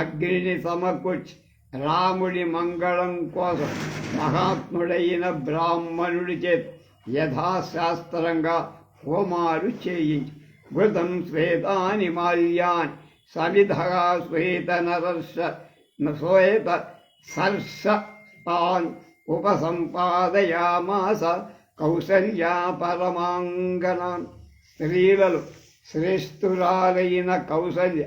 అగ్నిని సమకూర్చి రాముడి మంగళం కోసం మహాత్ముడైన బ్రాహ్మణుడి చేత యథాశాస్త్రంగా హోమాలు చేయించి వృతం శ్వేతాని మాల్యాన్ సవిధగా శ్వేత సర్షతాన్ ఉపసంపాదయామాస కౌసల్యా పరమాంగనాన్. స్త్రీలలో శ్రేష్ఠురాలైన కౌసల్య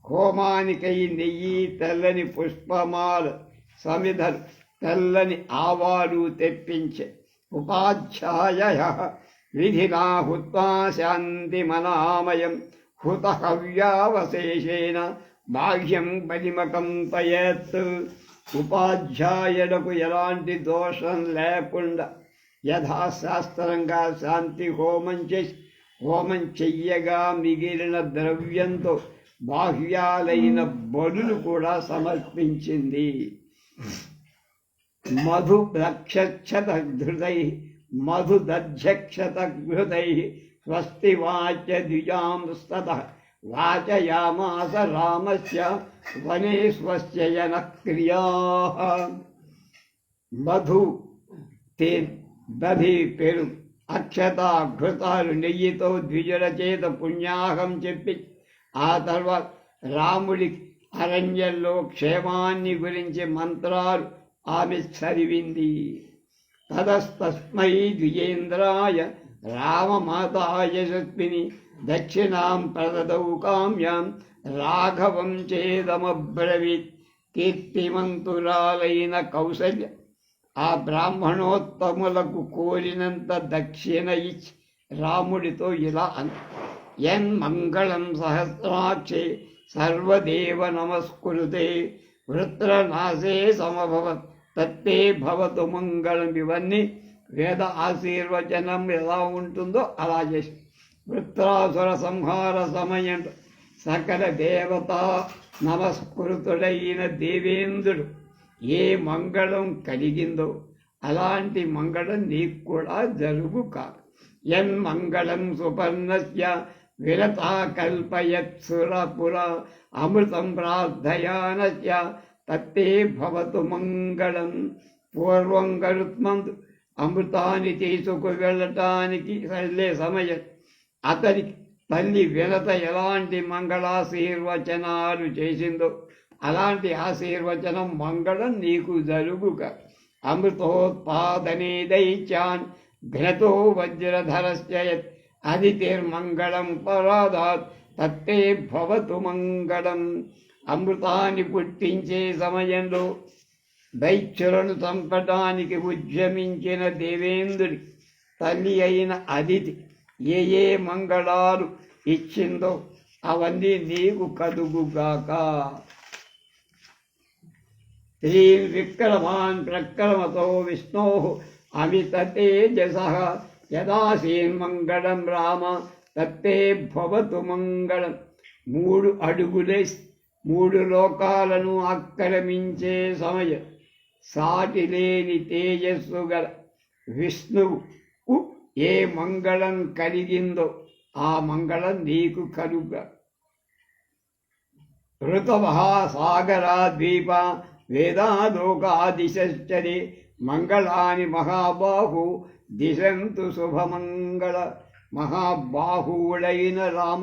హోమానికై నెయ్యి, తెల్లని పుష్పమాల, సమిధలు, తెల్లని ఆవాలు తెప్పించే. ఉపాధ్యాయ విధినా హుత్వా శాంతిమనామయం హుత హవ్యావశేషేణ బాహ్యం బలిమకం తయత్. ఉపాధ్యాయులకు ఎలాంటి దోషం లేకుండా యథాశాస్త్రంగా శాంతి హోమం చేసి హోమం చెయ్యగా మిగిలిన ద్రవ్యంతో బాహ్యాలైన బలులు కూడా సమర్పించింది. మధుదధ్యక్షతఘృతై స్వస్తి వాచ్య ద్విజాంస్తతః వాచయామాస రామస్య వనే స్వస్య యనక్రియాః. మధు దధి పెరుగు, అక్షత, ఘృతాలు, నెయ్యితో ద్విజుల చేత పుణ్యాహం చెప్పి ఆ తర్వాత రాముడి అరణ్యంలో క్షేమాన్ని గురించి మంత్రాలు ఆమె చదివింది. తదస్తస్మై ద్విజేంద్రాయ రామమాతా యశస్విని దక్షిణాం ప్రదదౌ కామ్యాం రాఘవం చేదమబ్రవీత్. కీర్తిమంతురాలైన కౌసల్య ఆ బ్రాహ్మణోత్తములకు కోరినంత దక్షిణ ఇచ్చి రాముడితో ఇలా అంది. యన్మంగళం సహస్రాక్షే సర్వదేవ నమస్కురుతే వృత్రనాశే సమభవత్ తత్తే భవతు మంగళం. ఇవన్నీ వేద ఆశీర్వచనం ఎలా ఉంటుందో అలా చేసి వృత్రాసుర సంహార సమయం సకల దేవత నమస్కృతుడైన దేవేంద్రుడు ఏ మంగళం కలిగిందో అలాంటి మంగళం నీకు కూడా జరుగు కాదు. యన్మంగళం సుపర్ణస్య విరతా కల్పయత్సురపుర అమృతం ప్రార్థయానస్య తత్తే భవతు మంగళం. పూర్వం గరుత్మంతు అమృతాన్ని తీసుకు వెళ్ళటానికి వెళ్ళే సమయం అతనికి తల్లి వినత ఎలాంటి మంగళాశీర్వచనాలు చేసిందో అలాంటి ఆశీర్వచనం మంగళం నీకు జరుగుక. అమృతోత్పాదనే దైత్యాన్ ఘ్నతో వజ్రధరశ్చయత్ అదితిర్మంగళం పరాదాత్ తత్తే భవతు మంగళం. అమృతాన్ని పుట్టించే సమయంలో దైత్యులను చంపటానికి ఉద్యమించిన దేవేంద్రుడి తల్లి అయిన అదితి ఏ ఏ మంగళాలు ఇచ్చిందో అవన్నీ నీకు కలుగుగాక. శ్రీం విక్రమాన్ ప్రక్రమతో విష్ణో అమిత తేజస యదాసీన్మంగళం రామ తత్తే భవతు మంగళం. 3 అడుగులే 3 లోకాలను ఆక్రమించే సమయం సాటిలేని తేజస్సు గల విష్ణువు ఏ మంగళం కలిగిందో ఆ మంగళం నీకు కలుగ. ఋతమహాసాగరా ద్వీప వేదాలోకాదిశశ్చరే మంగళాని మహాబాహు దిశంతు శుభమంగళ. మహాబాహువుడైన రామ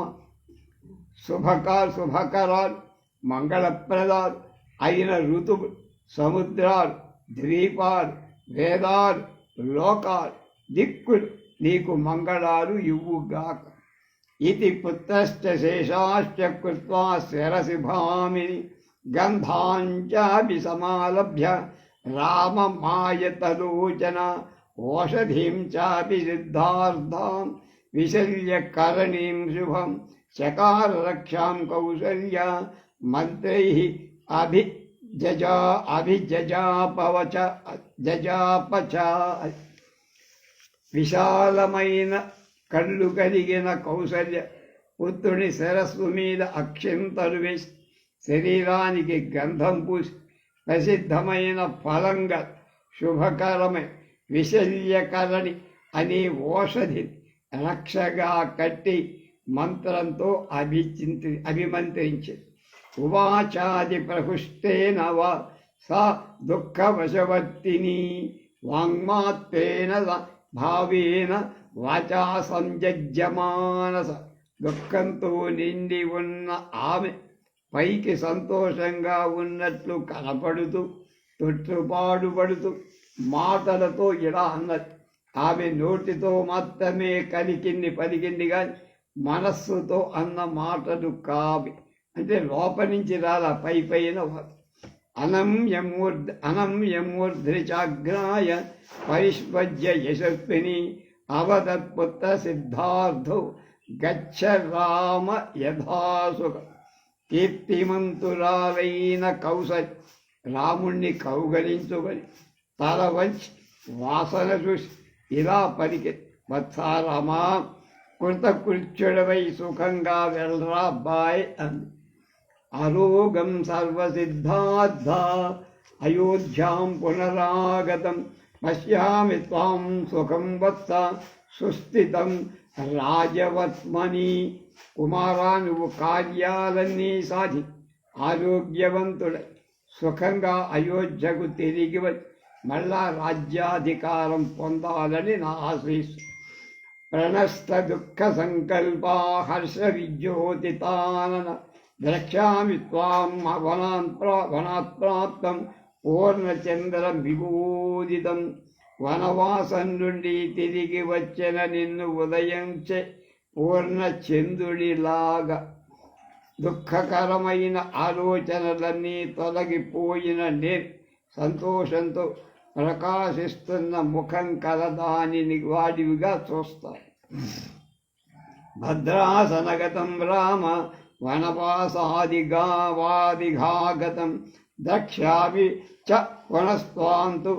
శుభకరాలు మంగళప్రదాలు అయిన ఋతువు సముద్రాలు ద్వీపాలు వేదాలు లోకాలు దిక్కులు నీకు మంగళాలు ఇవ్వుగాక. ఇది పుత్రశ్చ శేషాశ్చ కృత్వా శిరసి భామిని గంధాంచాపి సమాలభ్య రామమాయతలోచన ఓషధీం చాపి సిద్ధార్థాం విశల్యకరణీం శుభం చకార రక్షాం కౌసల్య మంత్రైః జజాపచ. విశాలమైన కళ్ళు కలిగిన కౌసల్య పుత్రుని శిరస్సు మీద అక్షింతలు వేసి శరీరానికి గంధం పూసి ప్రసిద్ధమైన ఫలంగా శుభకరమై విశల్యకరణి అనే ఓషధిని రక్షగా కట్టి మంత్రంతో అభిమంత్రించింది. ఉవాచాది ప్రహుష్టేన వా సా దుఃఖవశవర్తిని వాంగ్మాత్రేణ భావేన వాచా సంజజ్యమానస. దుఃఖంతో నిండి ఉన్న ఆమె పైకి సంతోషంగా ఉన్నట్లు కనపడుతూ తొట్టుపాడుపడుతూ మాటలతో ఇలా అన్నది. ఆమె నోటితో మాత్రమే పలికింది కానీ మనస్సుతో అన్న మాటలు కావి. అంటే లోపల నుంచి రాలా పైన అనంయమూర్ధ్రిచాగ్రాయ పరిష్పజ్య యశస్విని అవదత్పుత్ర సిద్ధార్థో గచ్చ రామ యథాసుఖ. కీర్తిమంతురాలైన కౌసల్య రాముణ్ణి కౌగలించుకొని తల వంచి వాసన చూసి ఇలా పలికి, వత్సారామా కృతకృత్యుడవై సుఖంగా వెళ్ళరా బాయ్ అంది. ఆరోగం సర్వసిద్ధార్థ అయోధ్యాం పునరాగతం పశ్యామి త్వాం సుఖం వత్స సుస్థితం రాజవత్మని. కుమారా, నువ్వు కార్యాలన్నీ సాధి ఆరోగ్యవంతుడై సుఖంగా అయోధ్యకు తిరిగి వచ్చి మళ్ళా రాజ్యాధికారం పొందాలని నా ఆశీస్సు. ప్రణస్త దుఃఖ సంకల్పా హర్ష విజ్యోతితానన ద్రక్ష్యామి త్వాం వనాత్ ప్రాప్తం పూర్ణచంద్రం విభూదితం. వనవాసం నుండి తిరిగి వచ్చిన నిన్ను ఉదయించే పూర్ణచంద్రుడిలాగా దుఃఖకరమైన ఆలోచనలన్నీ తొలగిపోయిన నేను సంతోషంతో ప్రకాశిస్తున్న ముఖం కలదానిని వాడివిగా చూస్తాను. భద్రాసనగతం రామ వనవాసాదిగావాదిఘాగతం ద్రక్ష్యామి చ పునస్త్వాంతు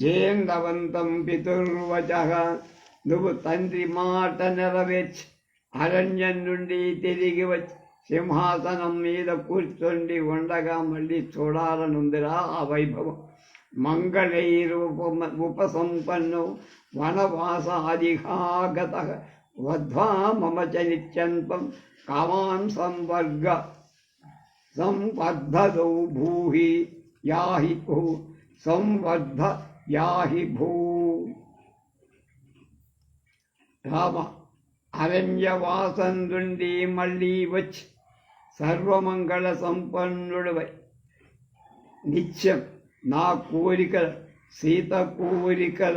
జేంద్రవంతం పితుర్వచ. నువ్వు తండ్రి మాట నెరవేర్చి అరణ్యం నుండి తిరిగి వచ్చి సింహాసనం మీద కూర్చొని ఉండగా మళ్ళీ చూడాలనుందిరా ఆ వైభవం. మంగళైరుపసంపన్నో వనవాసాదిఘాగత వధ్వా మమ చ నిత్యంతం కామాన్ సంవర్ధదౌ భూహి యాహి భూ సంవర్ధ యాహి భూ. రామ అరణ్యవాసం నుండి మళ్ళీ వచ్చి సర్వమంగళ సంపన్నుడవై నిత్యం నా కోరికల సీత కోరికల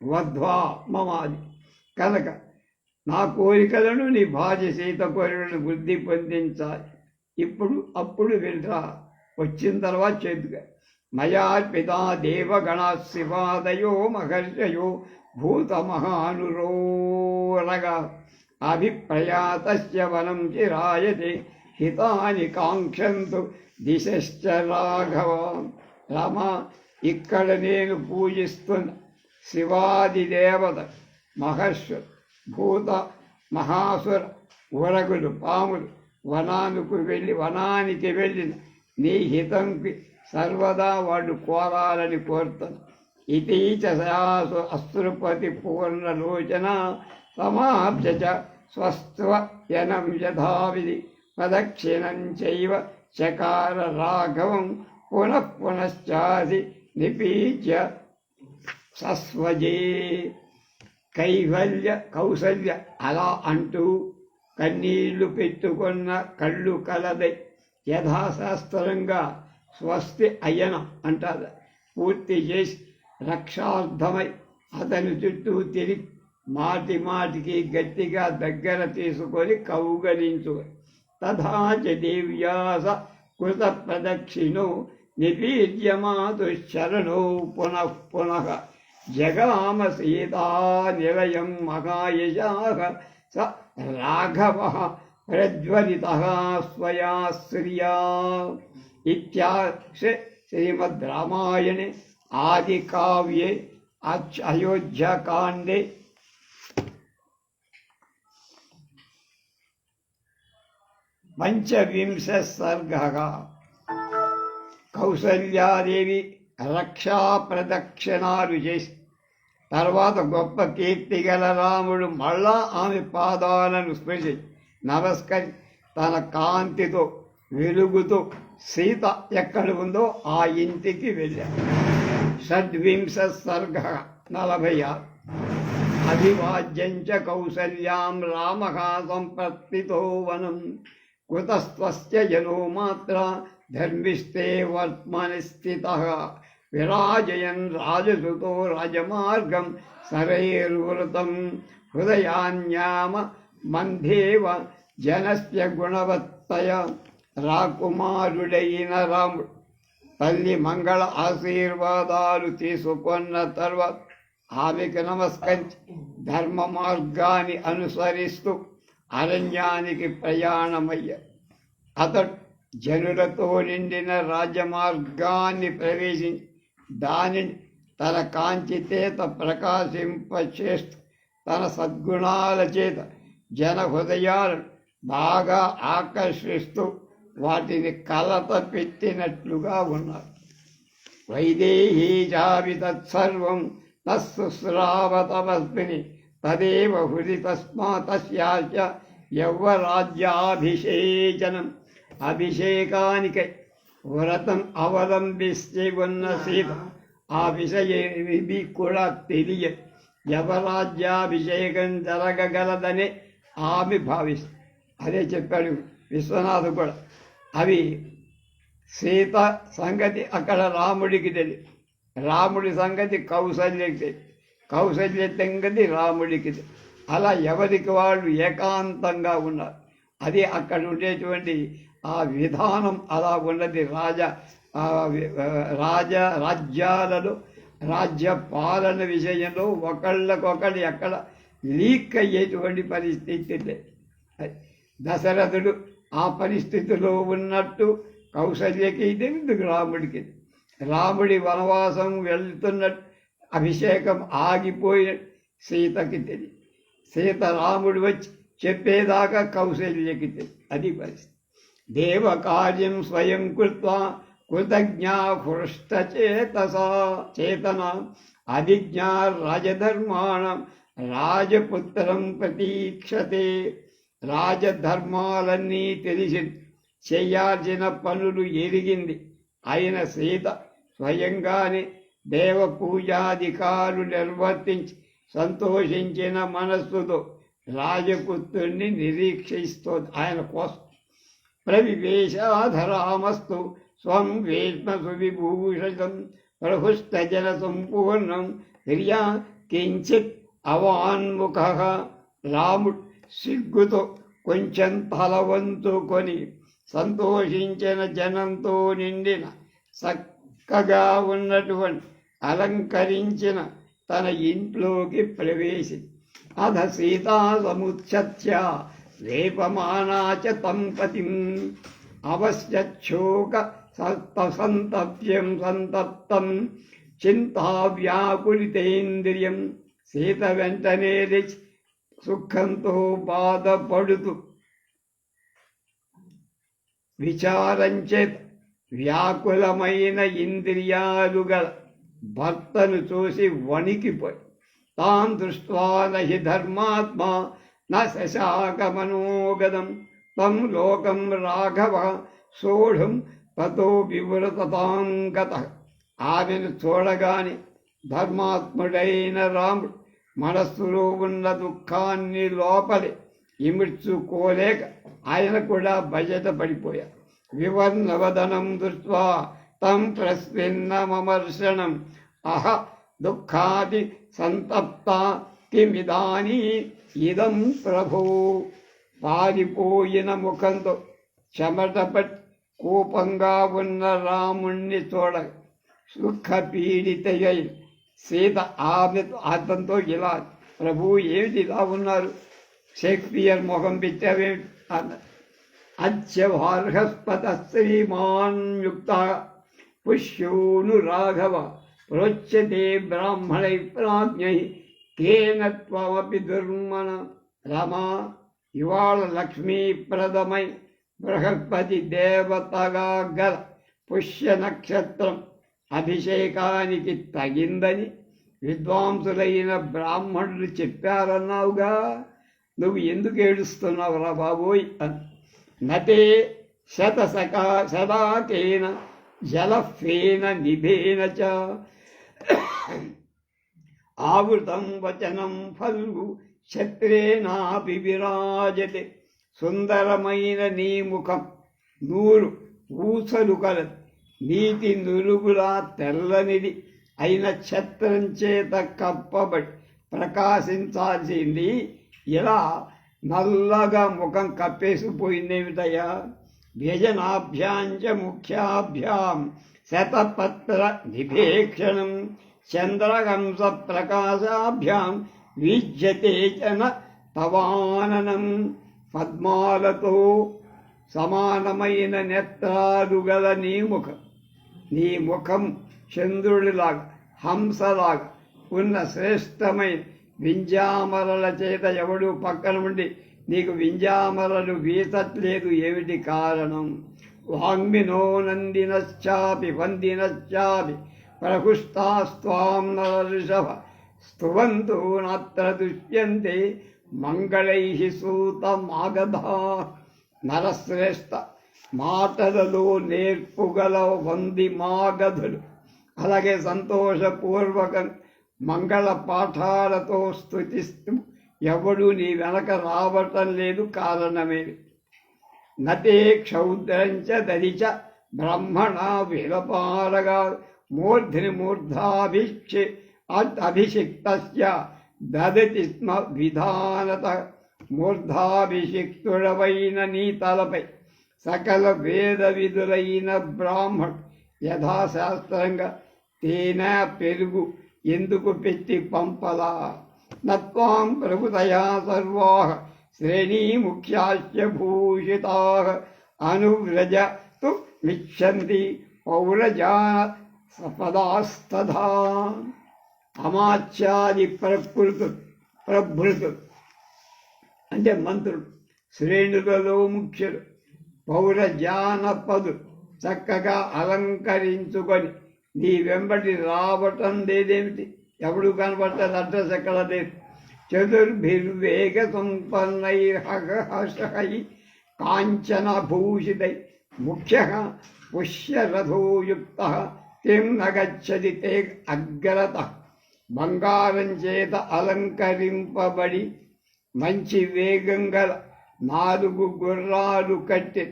వధ్వా మమాది కనుక నా కోరికలను నీ భార్య సీత కోరికలను వృద్ధి పొందించాలి. అప్పుడు వెళ్ళరా వచ్చిన తర్వాత చేతుగా మయార్పిత దేవగణ శివాదయో మహర్షయో భూతమహానురోరగా అభిప్రయాతస్య వనం చిరాయతే హితాని కాంక్షంతు దిశశ్చ రాఘవ. రామ, ఇక్కడ నేను పూజిస్తున్న శివాది దేవత మహర్షులు, భూత మహాసుర ఉరగులు, పాములు వనానికి వెళ్ళిన నీ హితంకి సర్వదా వాళ్ళు కోరాలని కోరుతాను. ఇతీచ సయాసు అశ్రుపతి పూర్ణలోచన సమాప్య స్వస్త్వయనం యథావిధి ప్రదక్షిణం చైవ చకార రాఘవం పునః పునశ్చాసి నిపీజ్య సస్వజే. కౌసల్య అలా అంటూ కన్నీళ్లు పెట్టుకున్న కళ్ళు కలదై యథాశాస్త్రంగా స్వస్తి అయ్యనం అంటారు పూర్తి చేసి రక్షార్థమై అతని చుట్టూ తిరిగి మాటి మాటికి గట్టిగా దగ్గర తీసుకొని కౌగలించు. తథాచ దేవ్యాస కృత ప్రదక్షిణో నిపీడ్యమాతుశరణో పునః పునః జగామ సీతా నిలయం మహాయశాః స రాఘవః ప్రజ్వలితః స్వయా శ్రియా. ఇత్యార్షే శ్రీమద్ రామాయణే ఆది కావ్యే అయోధ్యాకాండే పంచవింశ సర్గః. కౌసల్యాదేవి రక్షా ప్రదక్షిణాలు చేసి తర్వాత గొప్ప కీర్తి గల రాముడు మళ్ళా ఆమె పాదాలను స్పృశి నమస్కరి తన కాంతితో వెలుగుతో సీత ఎక్కడ ఉందో ఆ ఇంటికి వెళ్ళాడు. షడ్వింశ సర్గ 46. అభివాజ్యంచ కౌసల్యాం రామః సంప్రత్తితో వనం కుతస్త్వస్య జనో మాత్ర ధర్మిష్ఠే వర్త్మని స్థితః విరాజయన్ రాజసుతో రాజమార్గం సరైర్వృతం హృదయాన్యామ మంధేవ జనస్య గుణవత్తయ. రాకుమారుడైన రాముడు తల్లి మంగళ ఆశీర్వాదాలు తీసుకున్న తర్వాత ఆమెకు నమస్కరించి ధర్మ మార్గాన్ని అనుసరిస్తూ అరణ్యానికి ప్రయాణమయ్యాడు. అతడు జనులతో నిండిన రాజమార్గాన్ని ప్రవేశించి దానిని తన కాంతి చేత ప్రకాశింపచేస్తూ తన సద్గుణాల చేత జన హృదయాలను బాగా ఆకర్షిస్తూ వాటిని కలత పెట్టినట్లుగా ఉన్నారు. వైదేహీ జావి తత్సర్వం తస్సుశ్రావతమస్మిని తదేవ హృది తస్మాతస్యాచ యవ్వరాజ్యాభిషేచనం. అభిషేకానికై వ్రతం అవలంబిస్తే ఉన్న సీత ఆ విషయమి కూడా తెలియదు. యవరాజ్యాభిషేకం జరగగలదనే ఆమె భావిస్తుంది. అదే చెప్పాడు విశ్వనాథు కూడా. అవి సీత సంగతి అక్కడ రాముడికి తెలియదు, రాముడి సంగతి కౌసల్యకి తెలియదు, కౌసల్య సంగతి రాముడికి తెలియదు. అలా ఎవరికి వాళ్ళు ఏకాంతంగా ఉన్నారు. అది అక్కడ ఉండేటువంటి ఆ విధానం అలా ఉన్నది. రాజ్యాలలో రాజ్య పాలన విషయంలో ఒకళ్ళకొకళ్ళు ఎక్కడ లీక్ అయ్యేటువంటి పరిస్థితి లేదు. దశరథుడు ఆ పరిస్థితిలో ఉన్నట్టు కౌసల్యకి ఎందుకు రాముడికి. రాముడి వనవాసం వెళ్తున్నట్టు అభిషేకం ఆగిపోయినట్టు సీతకి తెలియదు. సీత రాముడు వచ్చి చెప్పేదాకా కౌసల్యకి తెలియదు. అది పరిస్థితి. దేవకార్యం స్వయం కృత్వా కృతజ్ఞా హృష్టచేతన అభిజ్ఞా రాజధర్మాణం రాజపుత్రం ప్రతీక్షతే. రాజధర్మాలన్నీ తెలిసి చేయాల్సిన పనులు ఎరిగింది అయిన సీత స్వయంగానే దేవ పూజాధికారులు నిర్వర్తించి సంతోషించిన మనస్సుతో రాజపుత్రుణ్ణి నిరీక్షిస్తోంది ఆయన కోసం. ప్రవివేశాధరామస్తు స్వం వేష్మసు విభూషితం ప్రహుష్టజన సంపూర్ణం క్రియా కించిత్ అవాన్ముఖ. రాముడు సిగ్గుతో కొంచెం తల వంతుకొని సంతోషించిన జనంతో నిండిన చక్కగా ఉన్నటువంటి అలంకరించిన తన ఇంట్లోకి ప్రవేశి అధ సీతా సముచ్ఛత్య లేపమానాచ తంపతిం అవశ్యచ్చోక సంతప్యం సంతప్తం చింతావ్యాకులితేంద్రియం. సీత వెంటనే లేచి సుఖంతో బాధపడుతూ విచారంచేత వ్యాకులమైన ఇంద్రియాలు గల భర్తను చూసి వణికిపోయి తాం దృష్ట్వా నహి ధర్మాత్మా న శశాక మనోగదం తం లోకం రాఘవ సోఢుం తతో వివృతతాం గతః. ఆమెను చూడగానే ధర్మాత్ముడైన రాముడు మనస్సులో ఉన్న దుఃఖాన్ని లోపలి ఇమిడ్చుకోలేక ఆయన కూడా బయట పడిపోయారు. వివర్ణవదనం దృష్ట్వా తం ప్రస్విన్నమర్షణం అహ దుఃఖాది సంతప్త కిమిదానీ ఇదం ప్రభో. పారిపోయిన ముఖంతో చెమటపట్టి కోపంగా ఉన్న రాముణ్ణి చూడ దుఃఖపీడితయ్య సీత అతనితో ఇలా, ప్రభు ఏమిటి ఇలా ఉన్నారు, షేక్స్పియర్ ముఖం పెట్టావేమిటి అన్నారు. అత్యవార్హస్పత శ్రీమాన్ యుక్త పుష్యోను రాఘవ ప్రోచ్యతే బ్రాహ్మణై ప్రాజ్ఞై కేన త్వమపి దుర్మన. రమా, ఇవాళ లక్ష్మీప్రదమై బృహస్పతి దేవతగా గల పుష్య నక్షత్రం అభిషేకానికి తగిందని విద్వాంసులైన బ్రాహ్మణులు చెప్పారన్నావుగా, నువ్వు ఎందుకు ఏడుస్తున్నావురా బాబోయ్ అని. నతే శతశతాకేన జలఫేన నిభేన చ ఆవృతం వచనం ఫల్గు క్షత్రేనాపి విరాజతే. సుందరమైన నీ ముఖం నూరు ఊసలు కలదు, నీతి నురుగులా తెల్లనిది అయిన ఛత్రం చేత కప్పబడి ప్రకాశించాల్సింది ఇలా నల్లగా ముఖం కప్పేసిపోయిందేమిటయ్యా. వ్యజనాభ్యాంచ ముఖ్యాభ్యాం శతపత్ర నిభేక్షణం చంద్రహంస ప్రకాశాభ్యాం విజ్యతే చన తవాననం. పద్మాలతో సమానమైన నేత్రాలు గల నీ ముఖం చంద్రుడిలాగా హంసలాగా ఉన్న శ్రేష్టమైన వింజామరల చేత ఎవడు పక్కన ఉండి నీకు వింజామరలు వీసట్లేదు, ఏమిటి కారణం? వాంగ్మినో నందినశ్చాపి వందినశ్చాపి ప్రహుష్టాస్త్వాం నరఋషభ స్తువంతో నాత్ర దుష్యంతే మంగళైః సూతమాగధా. నరశ్రేష్ఠ, మాటలలో నేర్పుగల వంది మాగధులు, అలాగే సంతోషపూర్వకం మంగళ పాఠాలతో స్తుతిస్తూ ఎవడు నీ వెనక రావటం లేదు, కారణమేమి? నతే క్షౌద్రంచ దరిచ బ్రహ్మణ విలపాలగా మూర్ధిని అభిషిక్తస్య దదతి స్మ విధానత. మూర్ధాభిషిక్తుడవైన నీ తలపై సకల వేద విధులైన బ్రాహ్మణుడు యథాశాస్త్రంగా తేనె పెరుగు ఎందుకు పెట్టి పంపలా? నత్వాం ప్రభుతయా సర్వాః శ్రేణీ ముఖ్యాశ్చ భూషితాః అనువ్రజతు మిచ్చంతి పౌరజాన సపదాస్తథా. అమాత్యాది ప్రభృతులు అంటే మంత్రులు, శ్రేణులలో ముఖ్యులు, పౌరజానపదులు చక్కగా అలంకరించుకొని నీ వెంబడి రావటం లేదేమిటి? ఎవడు కనబడతాడు? అడ్రస్ ఎక్కడ లేదు. చతుర్భిర్వేగ సంపన్నైర్హర్షై కాంచన భూషితై ముఖ్య పుష్యరథోయుక్త కిం నగచ్చది తే అగ్రత. బంగారం చేత అలంకరింపబడి మంచి వేగం గల 4 గుర్రాలు కట్టి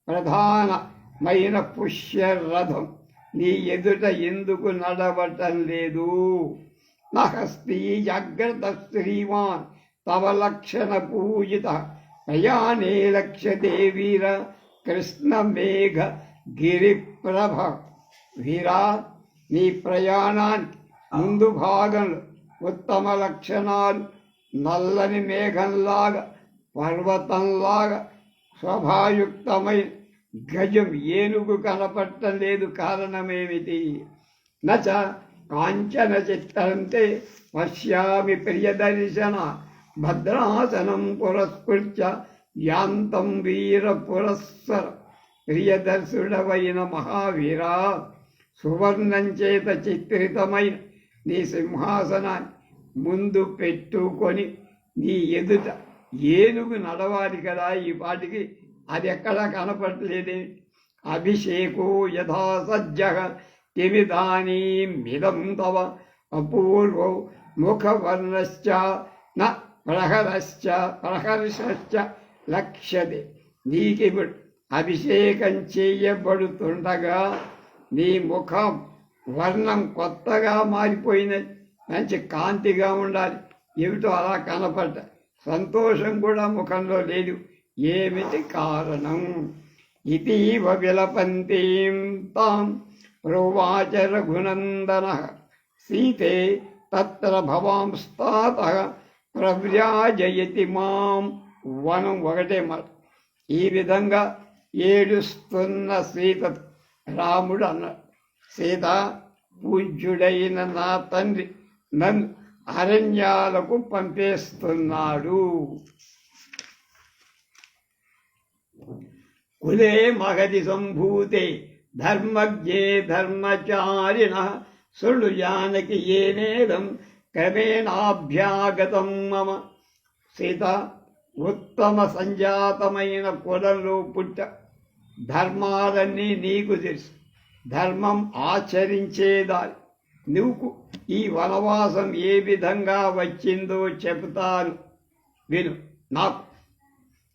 ప్రధానమైన పుష్య రథం నీ ఎదుట ఎందుకు నడవటం లేదు? నహస్తి జాగ్రత్త శ్రీమాన్ తవ లక్షణ పూజిత ప్రయాణే లక్ష్యతే వీర కృష్ణ మేఘ గిరిప్రభ. వీరా, నీ ప్రయాణానికి ముందు భాగంలో ఉత్తమ లక్షణాలు నల్లని మేఘంలాగా, పర్వతంలాగా శోభాయుక్తమైన గజం ఏనుగు కనపడటం లేదు. కారణమేమిటి? నచ కాంచన చిత్తంతే పశ్యామి ప్రియదర్శన భద్రాసనం పురస్కృత్య యాంతం వీర పురస్సర. ప్రియదర్శుడవైన మహావీరా, సువర్ణం చేత చిత్రితమైన నీ సింహాసనాన్ని ముందు పెట్టుకొని నీ ఎదుట ఏనుగు నడవాలి కదా. ఈ పాటికి అది ఎక్కడా కనపడలేదే. అభిషేకో యథా సజ్జ కిమిదానీమిదం తవ అపూర్వో ముఖవర్ణశ్చ న ప్రహర్షశ్చ లక్ష్యతే. నీకిప్పుడు అభిషేకం చేయబడుతుండగా నీ ముఖం వర్ణం కొత్తగా మారిపోయినది. మంచి కాంతిగా ఉండాలి. ఏమిటో అలా కనపడ్డ. సంతోషం కూడా ముఖంలో లేదు. ఏమిటి కారణం? ఇతీవ విలపంతీం తాం ప్రోవాచ రఘునందన సీతే తత్ర భవాంస్తాతః ప్రవ్రాజయతి మాం వనం. ఒకటే మాట. ఈ విధంగా ఏడుస్తున్న సీత రాముడు అన్నాడు, సీత, పూజ్యుడైన నా తండ్రి నన్ను అరణ్యాలకు పంపేస్తున్నాడు. కులే మగధి సంభూతే ధర్మజ్ఞే ధర్మచారిణ శృణు జానకి ఏనేదం క్రమేణాభ్యాగతం మమ. సీత, ఉత్తమ సంజాతమైన కులంలో పుట్ట. ధర్మాలన్నీ నీకు తెలుసు. ధర్మం ఆచరించేదాన్ని. నువ్వు ఈ వనవాసం ఏ విధంగా వచ్చిందో చెబుతాను విను. నాకు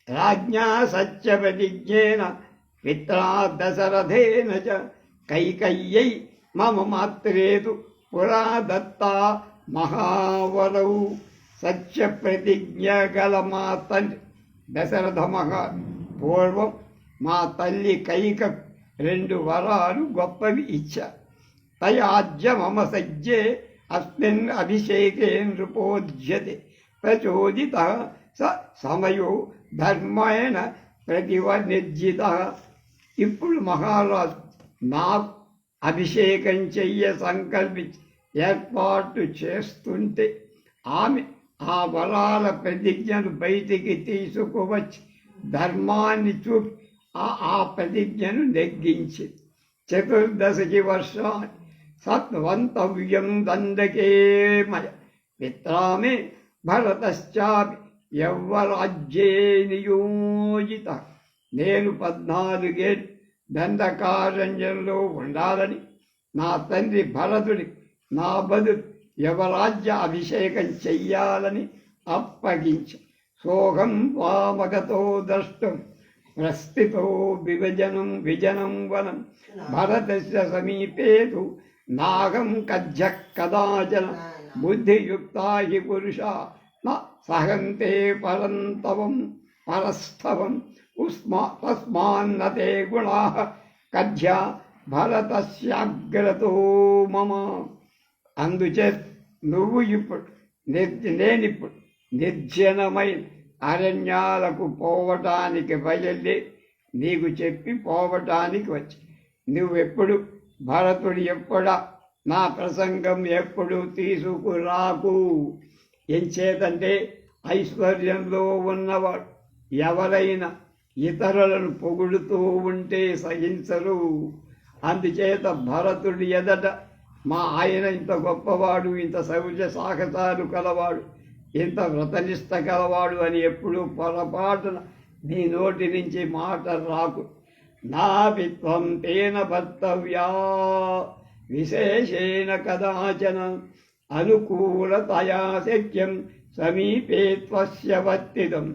రాజ్ఞా సత్యప్రతిజ్ఞేన పిత్రా దశరథేన చ కైకయ్యై మమ మాత్రేతు పురా దత్తా మహావరౌ. సత్యప్రతిజ్ఞ గల మా తండ్రి దశరథ పూర్వం మా తల్లి కైక 2 వరాలు గొప్పవి ఇచ్చారు. తయాజ్య మమ సజ్జే అస్మిన్ అభిషేకే నృపోజ్యతే ప్రచోదిత స సమయో ధర్మేణ ప్రతివర్జిత. ఇప్పుడు మహారాజు నాకు అభిషేకం చెయ్య సంకల్పించి ఏర్పాటు చేస్తుంటే ఆమె ఆ వరాల ప్రతిజ్ఞను బయటికి తీసుకువచ్చి ధర్మాన్ని చూపి ఆ ప్రతిజ్ఞను నెగ్గించింది. 14 వర్షాన్ని సత్వంతవ్యం దండకే మయ పిత్రామే భరతశ్చాపి యవ్వరాజ్యే నియోజిత. నేను 14 ఏళ్ళు దండకారణ్యంలో ఉండాలని నా తండ్రి భరతుడి నా బదులు యవరాజ్య అభిషేకం చెయ్యాలని అప్పగించి సోహం వామగతో ద్రష్టం ప్రస్థితో విజనం వనం భరతస్య సమీపేతు నాగం కజ్జ కదాచన బుద్ధియుక్తా హి పురుషా న సహంతే పరస్థవం తస్మాన్నతే గుణాః కజ్జా భరతస్యాగ్రతో మమ. అందుచేత నేనిప్పుడు నిర్జనమైన అరణ్యాలకు పోవటానికి బయలుదేరి నీకు చెప్పి పోవటానికి వచ్చి నువ్వెప్పుడు భరతుడు ఎప్పుడా నా ప్రసంగం ఎప్పుడు తీసుకురాకు. ఎంచేతంటే ఐశ్వర్యంలో ఉన్నవాడు ఎవరైనా ఇతరులను పొగుడుతూ ఉంటే సహించరు. అందుచేత భరతుడి ఎదట మా ఆయన ఇంత గొప్పవాడు, ఇంత శౌర్య సాహసాలు కలవాడు, ఇంత వ్రతనిష్ట కలవాడు అని ఎప్పుడూ పొరపాటున నీ నోటి నుంచి మాట రాకు. నా విత్వం తేన భర్తవ్యా విశేషేణ కదాచన అనుకూలతయా శక్యం సమీపే త్వస్య వర్తితం.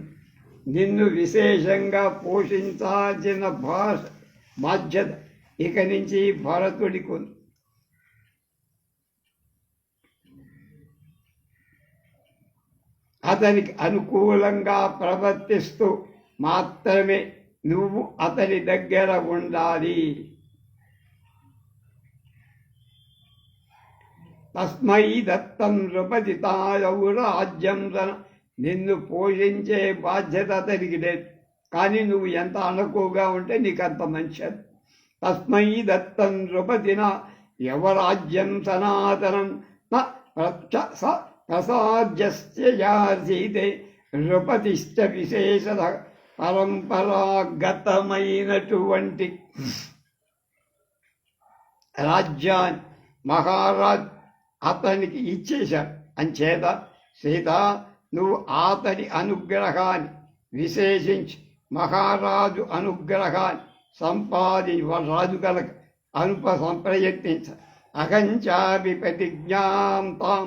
నిన్ను విశేషంగా పోషించాల్సిన బాధ్యత ఇక నుంచి భరతుడికి ఉంది. అతనికి అనుకూలంగా ప్రవర్తిస్తూ మాత్రమే నువ్వు అతని దగ్గర ఉండాలి. తస్మై దత్తం నృపతి తాయవు రాజ్యం నిన్ను పోషించే బాధ్యత అతనికి లేదు. కానీ నువ్వు ఎంత అనుకువగా ఉంటే నీకు అంత మంచిది. తస్మై దత్తం నృపతిన యవరాజ్యం సనాతనం ప్రసాద్యస్యతే నృపతిష్ట విశేషత పరంపరాగతమైనటువంటి రాజ్యాన్ని మహారాజ్ అతనికి ఇచ్చేశాడు. అంచేత సీత నువ్వు అతడి అనుగ్రహాన్ని విశేషించి మహారాజు అనుగ్రహాన్ని రాజు కనుక సంప్రయత్నించ. అహంచాపి ప్రతిజ్ఞాం తాం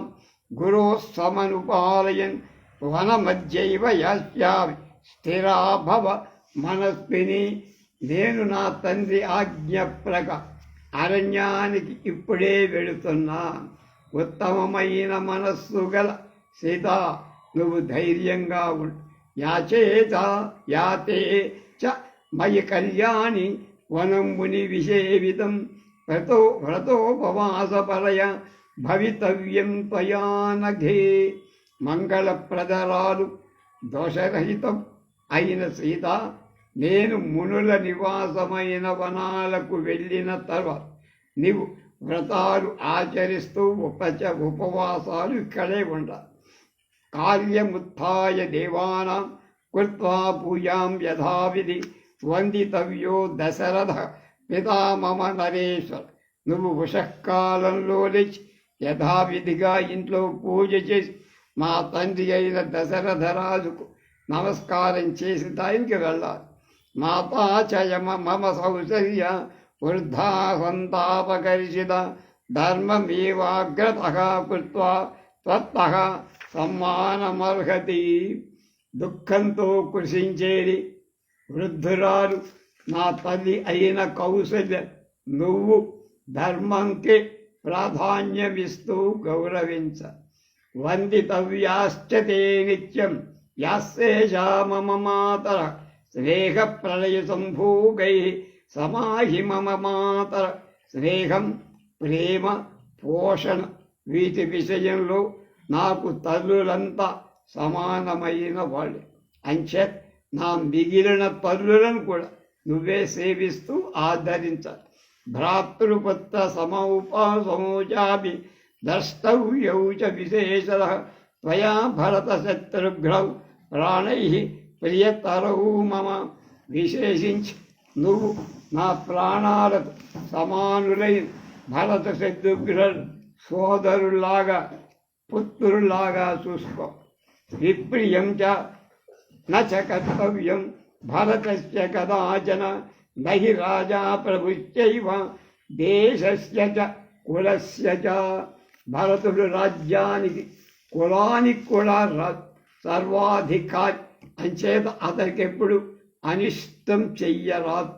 గురో సమనుపాలయన్ వనమధ్యైవ యాస్యామి స్థిరాభవ మనస్విని. నేను నా తండ్రి ఆజ్ఞ అరణ్యానికి ఇప్పుడే వెళుతున్నా. ఉత్తమమైన మనస్సు గల సీత నువ్వు ధైర్యంగా ఉండు. యాతే చ మయి కళ్యాణి వనం ముని విషేవితం వ్రతోపవాసపరయ భవితవ్యం త్వయా నఘే. మంగళప్రదరాలు దోషరహితం అయిన సీత నేను మునుల నివాసమైన వనాలకు వెళ్ళిన తర్వాత నీవు వ్రతాలు ఆచరిస్తూ ఉపవాసాలు ఇక్కడే ఉండాలి. కార్యముత్థాయ దేవానాం కృత్వా పూజాం యథావిధి వందితవ్యో దశరథ పితామమ నరేశ్వర. నువ్వు ఉషకాలంలో లేచి యథావిధిగా ఇంట్లో పూజ చేసి మా తండ్రి అయిన దశరథరాజుకు నమస్కారం చేసి దానికి వెళ్ళాలి. మాతాచయమ మమ సౌశర్య వృద్ధా సంతాపకర్షిత ధర్మమేవాగ్రతః కృత్వా త్వత్తః సమ్మానమర్హతి. దుఃఖంతో కృషించేది వృద్ధురాలు నా తల్లి అయిన కౌసల్య నువ్వు ధర్మంకి ప్రాధాన్యమిస్తూ గౌరవించ. వందితవ్యాశ్చ తే నిత్యం యాస్యేషా మమ మాతర స్నేహ ప్రళయ సంభోగై సమాహి మమ మాతర. స్నేహం, ప్రేమ, పోషణ వీటి విషయంలో నాకు తల్లులంతా సమానమైన వాళ్ళు. అంచే నా మిగిలిన తల్లులను కూడా నువ్వే సేవిస్తూ ఆదరించాలి. భ్రాతృపుత్ర సమోచాపి ద్రష్టవ్యౌ చ విశేషతః త్వయా భరత శత్రుఘ్నౌ ప్రాణైః ప్రియతరౌ మమ. విశేషించి నువ్వు నా ప్రాణాలకు సమానులైన భరత శత్రుఘ్నులు సోదరులాగా పుత్రులాగా చూసుకో. విప్రియం చ నచ కర్తవ్యం భరతస్య కదాచన నహి రాజా ప్రభుశ్చైవ దేశస్య చ కులస్య చ. భరతుడు రాజ్యానికి కులానికి కూడా సర్వాధికారి. అంచేత అతనికి ఎప్పుడు అనిష్టం చెయ్యరాదు.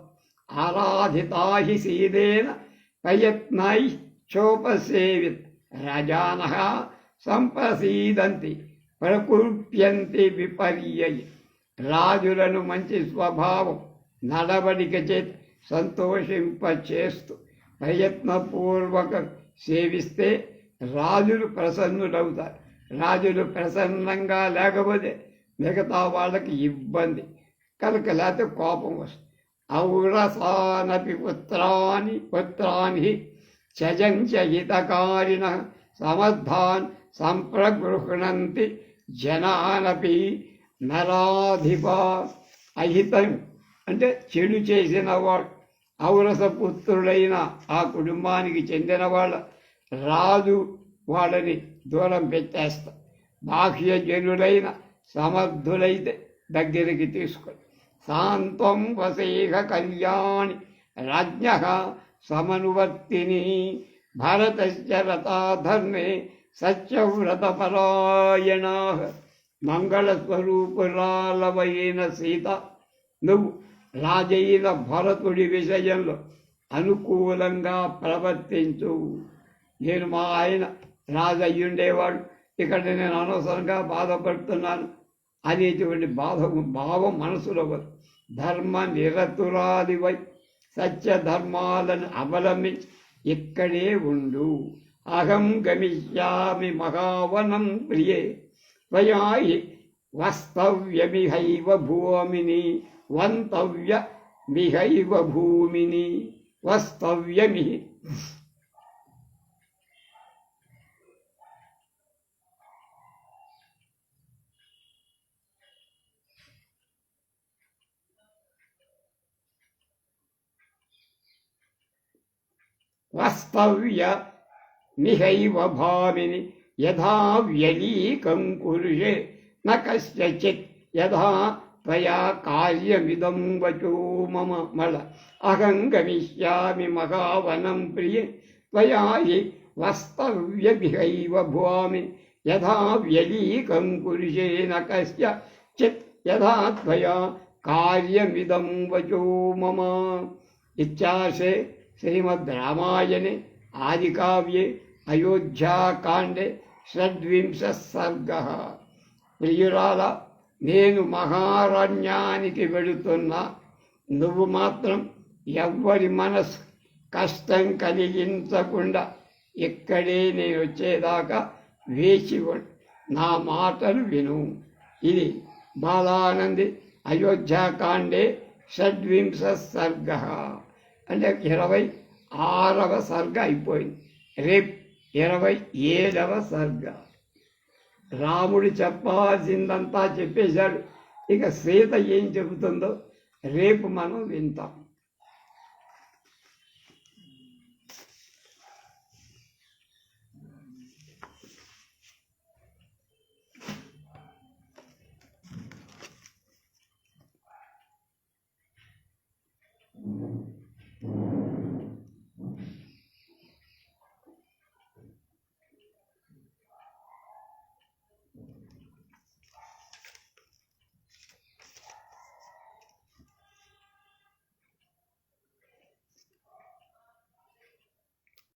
ఆరాధితాహి సీదేన ప్రయత్నై చోపసేవిత్ రాజానః సంప్రసీదంతి ప్రకృప్యంతి విపర్యయ. రాజులను మంచి స్వభావం నడవడిక చేతి సంతోషింపచేస్తూ ప్రయత్నపూర్వక సేవిస్తే రాజులు ప్రసన్నులవుతారు. రాజులు ప్రసన్నంగా లేకపోతే మిగతా వాళ్ళకి ఇబ్బంది కనుక, లేకపోతే కోపం వస్తుంది. ఔరసానపి పుత్రాన్ని చజంచ హితకారిణ సమర్థాన్ సంప్రగృహణంతి జనానపి నరాధిప. అహితం అంటే చెడు చేసిన వాడు ఔరస పుత్రుడైన ఆ కుటుంబానికి చెందిన వాళ్ళ రాజు వాళ్ళని దూరం పెట్టేస్తా. బాహ్య జనులైన సమర్థులైతే దగ్గరికి తీసుకొని శాంతం వసేహ కళ్యాణి రాజ్ఞ సమనువర్తిని భారతస్య రథాధర్మే సత్యవ్రతపరాయణ. మంగళస్వరూపురాలవైన సీత నువ్వు రాజైన భరతుడి విషయంలో అనుకూలంగా ప్రవర్తించు. నేను మా ఆయన రాజయ్యుండేవాడు, ఇక్కడ నేను అనవసరంగా బాధపడుతున్నాను అనేటువంటి భావం మనసులో వద్దు. ధర్మ నిరతురాలివై సత్య ధర్మాలను అవలంబించి ఇక్కడే ఉండు. అహం గమిష్యామి మహావనం ప్రియే త్వయా వస్తవ్యమిహైవ భూమిని వంతవ్యమిహైవ భూమిని వస్తవ్యమి. వస్తవ్యమిహైవ భామిని యథా వ్యలీకం కురుషే న కస్యచిత్ యథా త్వయా కార్యమిదం వచో మమ మల. అహం గమిష్యామి మహావనం ప్రియే త్వయా హి వస్తవ్యమిహైవ భూమి యథా వ్యలీకం కురుషే న కస్యచిత్ యథా త్వయా కార్యమిదం వచో మమ. ఇత్యాశే శ్రీమద్ రామాయణే ఆదికావ్యే అయోధ్యాకాండే షడ్వింశ సర్గ. ప్రియురాల, నేను మహారణ్యానికి వెళుతున్నా, నువ్వు మాత్రం ఎవ్వరి మనసు కష్టం కలిగించకుండా ఇక్కడే నేను వచ్చేదాకా వేచి నా మాటలు విను. ఇది బాలానంది అయోధ్యాకాండే షడ్వింశ సర్గ. అంటే 26వ సర్గ అయిపోయింది. రేపు 27వ సర్గ. రాముడు చెప్పాల్సిందంతా చెప్పేశాడు. ఇక సీత ఏం చెబుతుందో రేపు మనం వింటాం.